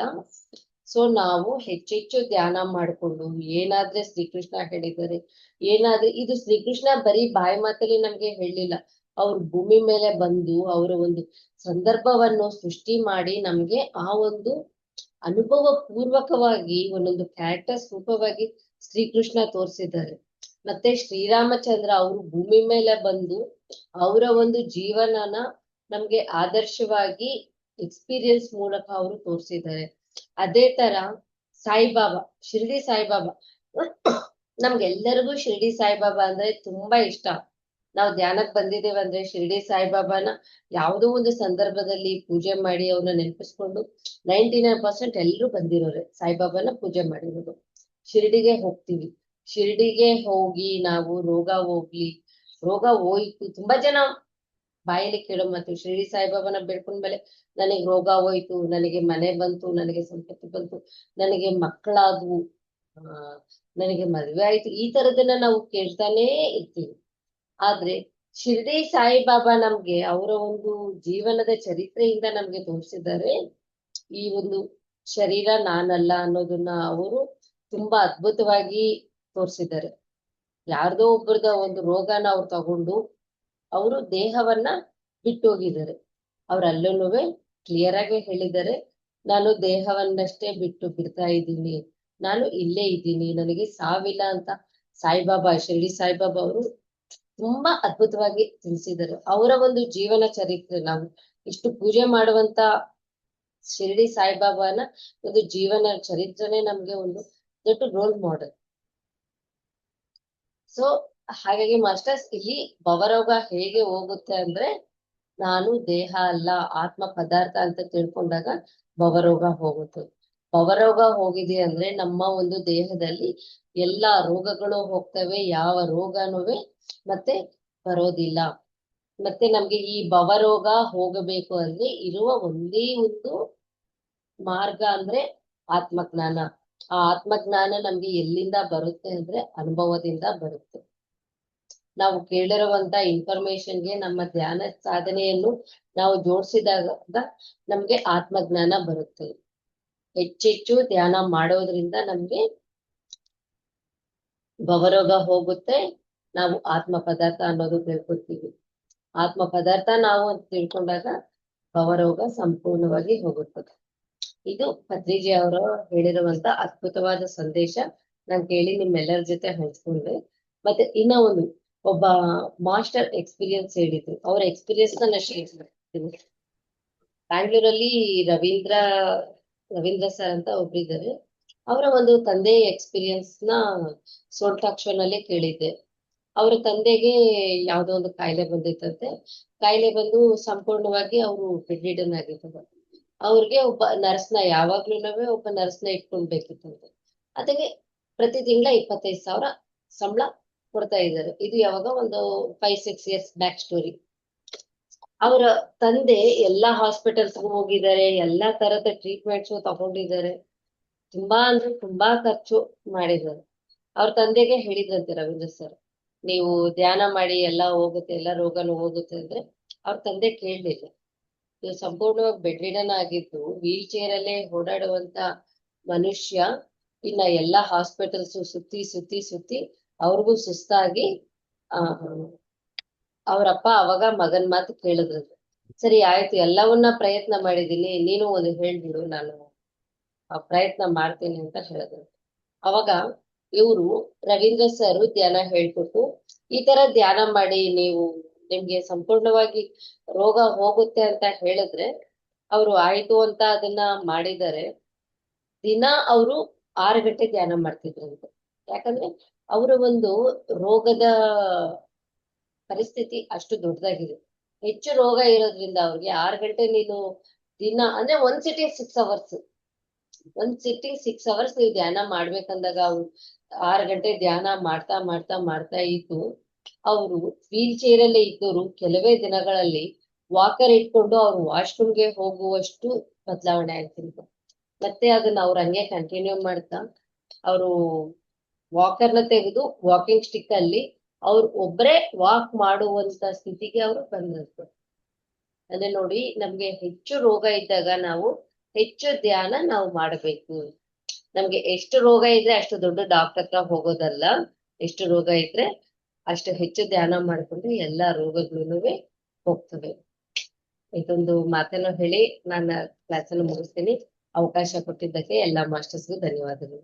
ಸೊ ನಾವು ಹೆಚ್ಚೆಚ್ಚು ಧ್ಯಾನ ಮಾಡ್ಕೊಂಡು ಏನಾದ್ರೆ ಶ್ರೀಕೃಷ್ಣ ಹೇಳಿದ್ದಾರೆ, ಏನಾದ್ರೆ ಇದು ಶ್ರೀಕೃಷ್ಣ ಬರೀ ಬಾಯಿ ಮಾತಲ್ಲಿ ನಮ್ಗೆ ಹೇಳಿಲ್ಲ. ಅವ್ರು ಭೂಮಿ ಮೇಲೆ ಬಂದು ಅವರ ಒಂದು ಸಂದರ್ಭವನ್ನು ಸೃಷ್ಟಿ ಮಾಡಿ ನಮ್ಗೆ ಆ ಒಂದು ಅನುಭವ ಪೂರ್ವಕವಾಗಿ ಒಂದೊಂದು ಕ್ಯಾರೆಕ್ಟರ್ಸ್ ರೂಪವಾಗಿ ಶ್ರೀಕೃಷ್ಣ ತೋರಿಸಿದ್ದಾರೆ. ಮತ್ತೆ ಶ್ರೀರಾಮಚಂದ್ರ ಅವರು ಭೂಮಿ ಮೇಲೆ ಬಂದು ಅವರ ಒಂದು ಜೀವನನ ನಮ್ಗೆ ಆದರ್ಶವಾಗಿ ಎಕ್ಸ್ಪೀರಿಯನ್ಸ್ ಮೂಲಕ ಅವರು ತೋರಿಸಿದ್ದಾರೆ. ಅದೇ ತರ ಸಾಯಿಬಾಬಾ, ಶಿರ್ಡಿ ಸಾಯಿಬಾಬಾ, ನಮ್ಗೆಲ್ಲರಿಗೂ ಶಿರ್ಡಿ ಸಾಯಿಬಾಬಾ ಅಂದ್ರೆ ತುಂಬಾ ಇಷ್ಟ. ನಾವು ಧ್ಯಾನಕ್ ಬಂದಿದ್ದೇವೆ ಅಂದ್ರೆ ಶಿರ್ಡಿ ಸಾಯಿಬಾಬಾನ ಯಾವುದೋ ಒಂದು ಸಂದರ್ಭದಲ್ಲಿ ಪೂಜೆ ಮಾಡಿ ಅವ್ರನ್ನ ನೆನಪಿಸ್ಕೊಂಡು 99% ಎಲ್ಲರೂ ಬಂದಿರೋರೆ ಸಾಯಿಬಾಬಾನ ಪೂಜೆ ಮಾಡಿರೋದು. ಶಿರ್ಡಿಗೆ ಹೋಗ್ತೀವಿ, ಶಿರ್ಡಿಗೆ ಹೋಗಿ ನಾವು ರೋಗ ಹೋಯ್ತು. ತುಂಬಾ ಜನ ಬಾಯಲ್ಲಿ ಕೇಳೋ ಮಾತು, ಶಿರ್ಡಿ ಸಾಯಿಬಾಬಾನ ಬೇಡ್ಕೊಂಡ್ಮೇಲೆ ನನಗೆ ರೋಗ ಹೋಯ್ತು, ನನಗೆ ಮನೆ ಬಂತು, ನನಗೆ ಸಂಪತ್ತು ಬಂತು, ನನಗೆ ಮಕ್ಕಳಾದ್ವು, ನನಗೆ ಮದ್ವೆ ಆಯ್ತು, ಈ ತರದನ್ನ ನಾವು ಕೇಳ್ತಾನೇ ಇರ್ತೀವಿ. ಆದ್ರೆ ಶಿರ್ಡಿ ಸಾಯಿಬಾಬಾ ನಮ್ಗೆ ಅವರ ಒಂದು ಜೀವನದ ಚರಿತ್ರೆಯಿಂದ ನಮ್ಗೆ ತೋರಿಸಿದ್ದಾರೆ ಈ ಒಂದು ಶರೀರ ನಾನಲ್ಲ ಅನ್ನೋದನ್ನ ಅವರು ತುಂಬಾ ಅದ್ಭುತವಾಗಿ ತೋರಿಸಿದ್ದಾರೆ. ಯಾರ್ದೋ ಒಬ್ಬರದ ಒಂದು ರೋಗನ ಅವ್ರು ತಗೊಂಡು ಅವರು ದೇಹವನ್ನ ಬಿಟ್ಟೋಗಿದ್ದಾರೆ. ಅವ್ರಲ್ಲೂನುವೆ ಕ್ಲಿಯರ್ ಆಗಿ ಹೇಳಿದ್ದಾರೆ, ನಾನು ದೇಹವನ್ನಷ್ಟೇ ಬಿಡ್ತಾ ಇದ್ದೀನಿ, ನಾನು ಇಲ್ಲೇ ಇದ್ದೀನಿ, ನನಗೆ ಸಾವಿಲ್ಲ ಅಂತ ಸಾಯಿಬಾಬಾ, ಶಿರ್ಡಿ ಸಾಯಿಬಾಬಾ ಅವರು ತುಂಬಾ ಅದ್ಭುತವಾಗಿ ತಿಳಿಸಿದ್ದಾರೆ. ಅವರ ಒಂದು ಜೀವನ ಚರಿತ್ರೆ ನಾವು ಇಷ್ಟು ಪೂಜೆ ಮಾಡುವಂತ ಶಿರ್ಡಿ ಸಾಯಿಬಾಬಾನ ಒಂದು ಜೀವನ ಚರಿತ್ರೆನೇ ನಮ್ಗೆ ಒಂದು ದೊಡ್ಡ ರೋಲ್ ಮಾಡೆಲ್. ಸೊ ಹಾಗಾಗಿ ಮಾಸ್ಟರ್ಸ್, ಇಲ್ಲಿ ಭವರೋಗ ಹೇಗೆ ಹೋಗುತ್ತೆ ಅಂದ್ರೆ, ನಾನು ದೇಹ ಅಲ್ಲ ಆತ್ಮ ಪದಾರ್ಥ ಅಂತ ತಿಳ್ಕೊಂಡಾಗ ಭವರೋಗ ಹೋಗುತ್ತೆ. ಭವರೋಗ ಹೋಗಿದೆ ಅಂದ್ರೆ ನಮ್ಮ ಒಂದು ದೇಹದಲ್ಲಿ ಎಲ್ಲಾ ರೋಗಗಳು ಹೋಗ್ತವೆ, ಯಾವ ರೋಗನುವೆ ಮತ್ತೆ ಬರೋದಿಲ್ಲ. ಮತ್ತೆ ನಮ್ಗೆ ಈ ಭವರೋಗ ಹೋಗಬೇಕು ಅಂದ್ರೆ ಇರುವ ಒಂದೇ ಒಂದು ಮಾರ್ಗ ಅಂದ್ರೆ ಆತ್ಮಜ್ಞಾನ. ಆ ಆತ್ಮಜ್ಞಾನ ನಮ್ಗೆ ಎಲ್ಲಿಂದ ಬರುತ್ತೆ ಅಂದ್ರೆ ಅನುಭವದಿಂದ ಬರುತ್ತೆ. ನಾವು ಕೇಳಿರುವಂತ ಇನ್ಫಾರ್ಮೇಶನ್ಗೆ ನಮ್ಮ ಧ್ಯಾನ ಸಾಧನೆಯನ್ನು ನಾವು ಜೋಡಿಸಿದಾಗ ನಮ್ಗೆ ಆತ್ಮಜ್ಞಾನ ಬರುತ್ತೆ. ಹೆಚ್ಚೆಚ್ಚು ಧ್ಯಾನ ಮಾಡೋದ್ರಿಂದ ನಮ್ಗೆ ಭವರೋಗ ಹೋಗುತ್ತೆ. ನಾವು ಆತ್ಮ ಪದಾರ್ಥ ಅನ್ನೋದು ತಿಳ್ಕೊತೀವಿ. ಆತ್ಮ ಪದಾರ್ಥ ನಾವು ಅಂತ ತಿಳ್ಕೊಂಡಾಗ ಭವರೋಗ ಸಂಪೂರ್ಣವಾಗಿ ಹೋಗುತ್ತದೆ. ಇದು ಪತ್ರಿಜಿ ಅವರು ಹೇಳಿರುವಂತ ಅದ್ಭುತವಾದ ಸಂದೇಶ. ನಾನ್ ಕೇಳಿ ನಿಮ್ಮೆಲ್ಲರ ಜೊತೆ ಹಂಚ್ಕೊಂಡೆ. ಮತ್ತೆ ಇನ್ನ ಒಂದು ಒಬ್ಬ ಮಾಸ್ಟರ್ ಎಕ್ಸ್ಪೀರಿಯನ್ಸ್ ಹೇಳಿದ್ರು, ಅವ್ರ ಎಕ್ಸ್ಪೀರಿಯನ್ಸ್ ನ ಶೇರ್ ಮಾಡ್ತೀನಿ. ಬ್ಯಾಂಗ್ಳೂರಲ್ಲಿ ರವೀಂದ್ರ ರವೀಂದ್ರ ಸರ್ ಅಂತ ಒಬ್ರಿದ್ದಾರೆ. ಅವರ ಒಂದು ತಂದೆ ಎಕ್ಸ್ಪೀರಿಯನ್ಸ್ ನ ಸೋಲ್ಟಾಕ್ಷನಲ್ಲಿ ಕೇಳಿದ್ದೆ. ಅವರ ತಂದೆಗೆ ಯಾವ್ದೋ ಒಂದು ಕಾಯಿಲೆ ಬಂದಿತ್ತಂತೆ. ಕಾಯಿಲೆ ಬಂದು ಸಂಪೂರ್ಣವಾಗಿ ಅವರು ಬೆಡ್ ರಿಡನ್ ಆಗಿರ್ತಾರೆ. ಅವ್ರಿಗೆ ಒಬ್ಬ ನರ್ಸ್ನ ಯಾವಾಗ್ಲೂನೂ ಒಬ್ಬ ನರ್ಸ್ನ ಇಟ್ಕೊಳ್ಬೇಕಿತ್ತಂತೆ. ಅದಕ್ಕೆ ಪ್ರತಿ ತಿಂಗಳ 25,000 ಸಂಬಳ ಕೊಡ್ತಾ ಇದ್ದಾರೆ. ಇದು ಯಾವಾಗ ಒಂದು 5-6 ಇಯರ್ಸ್ ಬ್ಯಾಕ್ ಸ್ಟೋರಿ. ಅವರ ತಂದೆ ಎಲ್ಲಾ ಹಾಸ್ಪಿಟಲ್ಸ್ ಹೋಗಿದ್ದಾರೆ, ಎಲ್ಲಾ ತರದ ಟ್ರೀಟ್ಮೆಂಟ್ಸ್ ತಗೊಂಡಿದ್ದಾರೆ. ತುಂಬಾ ಅಂದ್ರೆ ತುಂಬಾ ಖರ್ಚು ಮಾಡಿದ್ದಾರೆ. ಅವ್ರ ತಂದೆಗೆ ಹೇಳಿದ್ರಂತೆ ರವೀಂದ್ರ ಸರ್, ನೀವು ಧ್ಯಾನ ಮಾಡಿ ಎಲ್ಲಾ ಹೋಗುತ್ತೆ, ಎಲ್ಲಾ ರೋಗನು ಹೋಗುತ್ತೆ ಅಂದ್ರೆ ಅವ್ರ ತಂದೆ ಕೇಳಲಿಲ್ಲ. ಇವ್ರು ಸಂಪೂರ್ಣವಾಗಿ ಬೆಡ್ ರಿಡನ್ ಆಗಿದ್ದು ವೀಲ್ ಚೇರ್ ಅಲ್ಲೇ ಓಡಾಡುವಂತ ಮನುಷ್ಯ ಇನ್ನ ಎಲ್ಲಾ ಹಾಸ್ಪಿಟಲ್ಸ್ ಸುತ್ತಿ ಸುತ್ತಿ ಸುತ್ತಿ ಅವ್ರಿಗೂ ಸುಸ್ತಾಗಿ ಆ ಅವ್ರಪ್ಪ ಅವಾಗ ಮಗನ್ ಮಾತು ಕೇಳಿದ್ರಂತೆ. ಸರಿ ಆಯ್ತು, ಎಲ್ಲವನ್ನ ಪ್ರಯತ್ನ ಮಾಡಿದೀನಿ, ನೀನು ಒಂದು ಹೇಳ್ಬಿಡು, ನಾನು ಆ ಪ್ರಯತ್ನ ಮಾಡ್ತೀನಿ ಅಂತ ಹೇಳಿದ್ರು. ಅವಾಗ ಇವರು ರವೀಂದ್ರ ಸರ್ ಧ್ಯಾನ ಹೇಳ್ಕೊಟ್ಟು, ಈ ತರ ಧ್ಯಾನ ಮಾಡಿ ನೀವು ನಿಮ್ಗೆ ಸಂಪೂರ್ಣವಾಗಿ ರೋಗ ಹೋಗುತ್ತೆ ಅಂತ ಹೇಳಿದ್ರೆ ಅವರು ಆಯ್ತು ಅಂತ ಅದನ್ನ ಮಾಡಿದ್ದಾರೆ. ದಿನ ಅವರು 6 ಗಂಟೆ ಧ್ಯಾನ ಮಾಡ್ತಿದ್ರಂತೆ. ಯಾಕಂದ್ರೆ ಅವರ ಒಂದು ರೋಗದ ಪರಿಸ್ಥಿತಿ ಅಷ್ಟು ದೊಡ್ಡದಾಗಿದೆ. ಹೆಚ್ಚು ರೋಗ ಇರೋದ್ರಿಂದ ಅವ್ರಿಗೆ 6 ಗಂಟೆ ನೀನು ದಿನ ಅಂದ್ರೆ ಒಂದ್ ಸಿಟ್ಟಿಂಗ್ 6 ಅವರ್ಸ್, ಒಂದ್ ಸಿಟ್ಟಿಂಗ್ 6 ಅವರ್ಸ್ ನೀವು ಧ್ಯಾನ ಮಾಡ್ಬೇಕಂದಾಗ ಅವ್ರು 6 ಗಂಟೆ ಧ್ಯಾನ ಮಾಡ್ತಾ ಮಾಡ್ತಾ ಮಾಡ್ತಾ ಇದ್ದು ಅವರು ವೀಲ್ ಚೇರ್ ಅಲ್ಲೇ ಇದ್ದವರು ಕೆಲವೇ ದಿನಗಳಲ್ಲಿ ವಾಕರ್ ಇಟ್ಕೊಂಡು ಅವ್ರು ವಾಶ್ರೂಮ್ಗೆ ಹೋಗುವಷ್ಟು ಬದಲಾವಣೆ ಆಗ್ತಿತ್ತು. ಮತ್ತೆ ಅದನ್ನ ಅವ್ರ ಹಂಗೆ ಕಂಟಿನ್ಯೂ ಮಾಡ್ತಾ ಅವರು ವಾಕರ್ನ ತೆಗೆದು ವಾಕಿಂಗ್ ಸ್ಟಿಕ್ ಅಲ್ಲಿ ಅವ್ರು ಒಬ್ಬರೇ ವಾಕ್ ಮಾಡುವಂತ ಸ್ಥಿತಿಗೆ ಅವರು ಬಂದ್ರು. ಅಂದ್ರೆ ನೋಡಿ, ನಮ್ಗೆ ಹೆಚ್ಚು ರೋಗ ಇದ್ದಾಗ ನಾವು ಹೆಚ್ಚು ಧ್ಯಾನ ನಾವು ಮಾಡಬೇಕು. ನಮ್ಗೆ ಎಷ್ಟು ರೋಗ ಇದ್ರೆ ಅಷ್ಟು ದೊಡ್ಡ ಡಾಕ್ಟರ್ ಹತ್ರ ಹೋಗೋದಲ್ಲ, ಎಷ್ಟು ರೋಗ ಇದ್ರೆ ಅಷ್ಟು ಹೆಚ್ಚು ಧ್ಯಾನ ಮಾಡ್ಕೊಂಡ್ರೆ ಎಲ್ಲಾ ರೋಗಗಳು ಹೋಗ್ತವೆ. ಇದೊಂದು ಮಾತನ್ನು ಹೇಳಿ ನನ್ನ ಕ್ಲಾಸನ್ನು ಮುಗಿಸ್ತೀನಿ. ಅವಕಾಶ ಕೊಟ್ಟಿದ್ದಕ್ಕೆ ಎಲ್ಲಾ ಮಾಸ್ಟರ್ಸ್ಗೂ ಧನ್ಯವಾದಗಳು.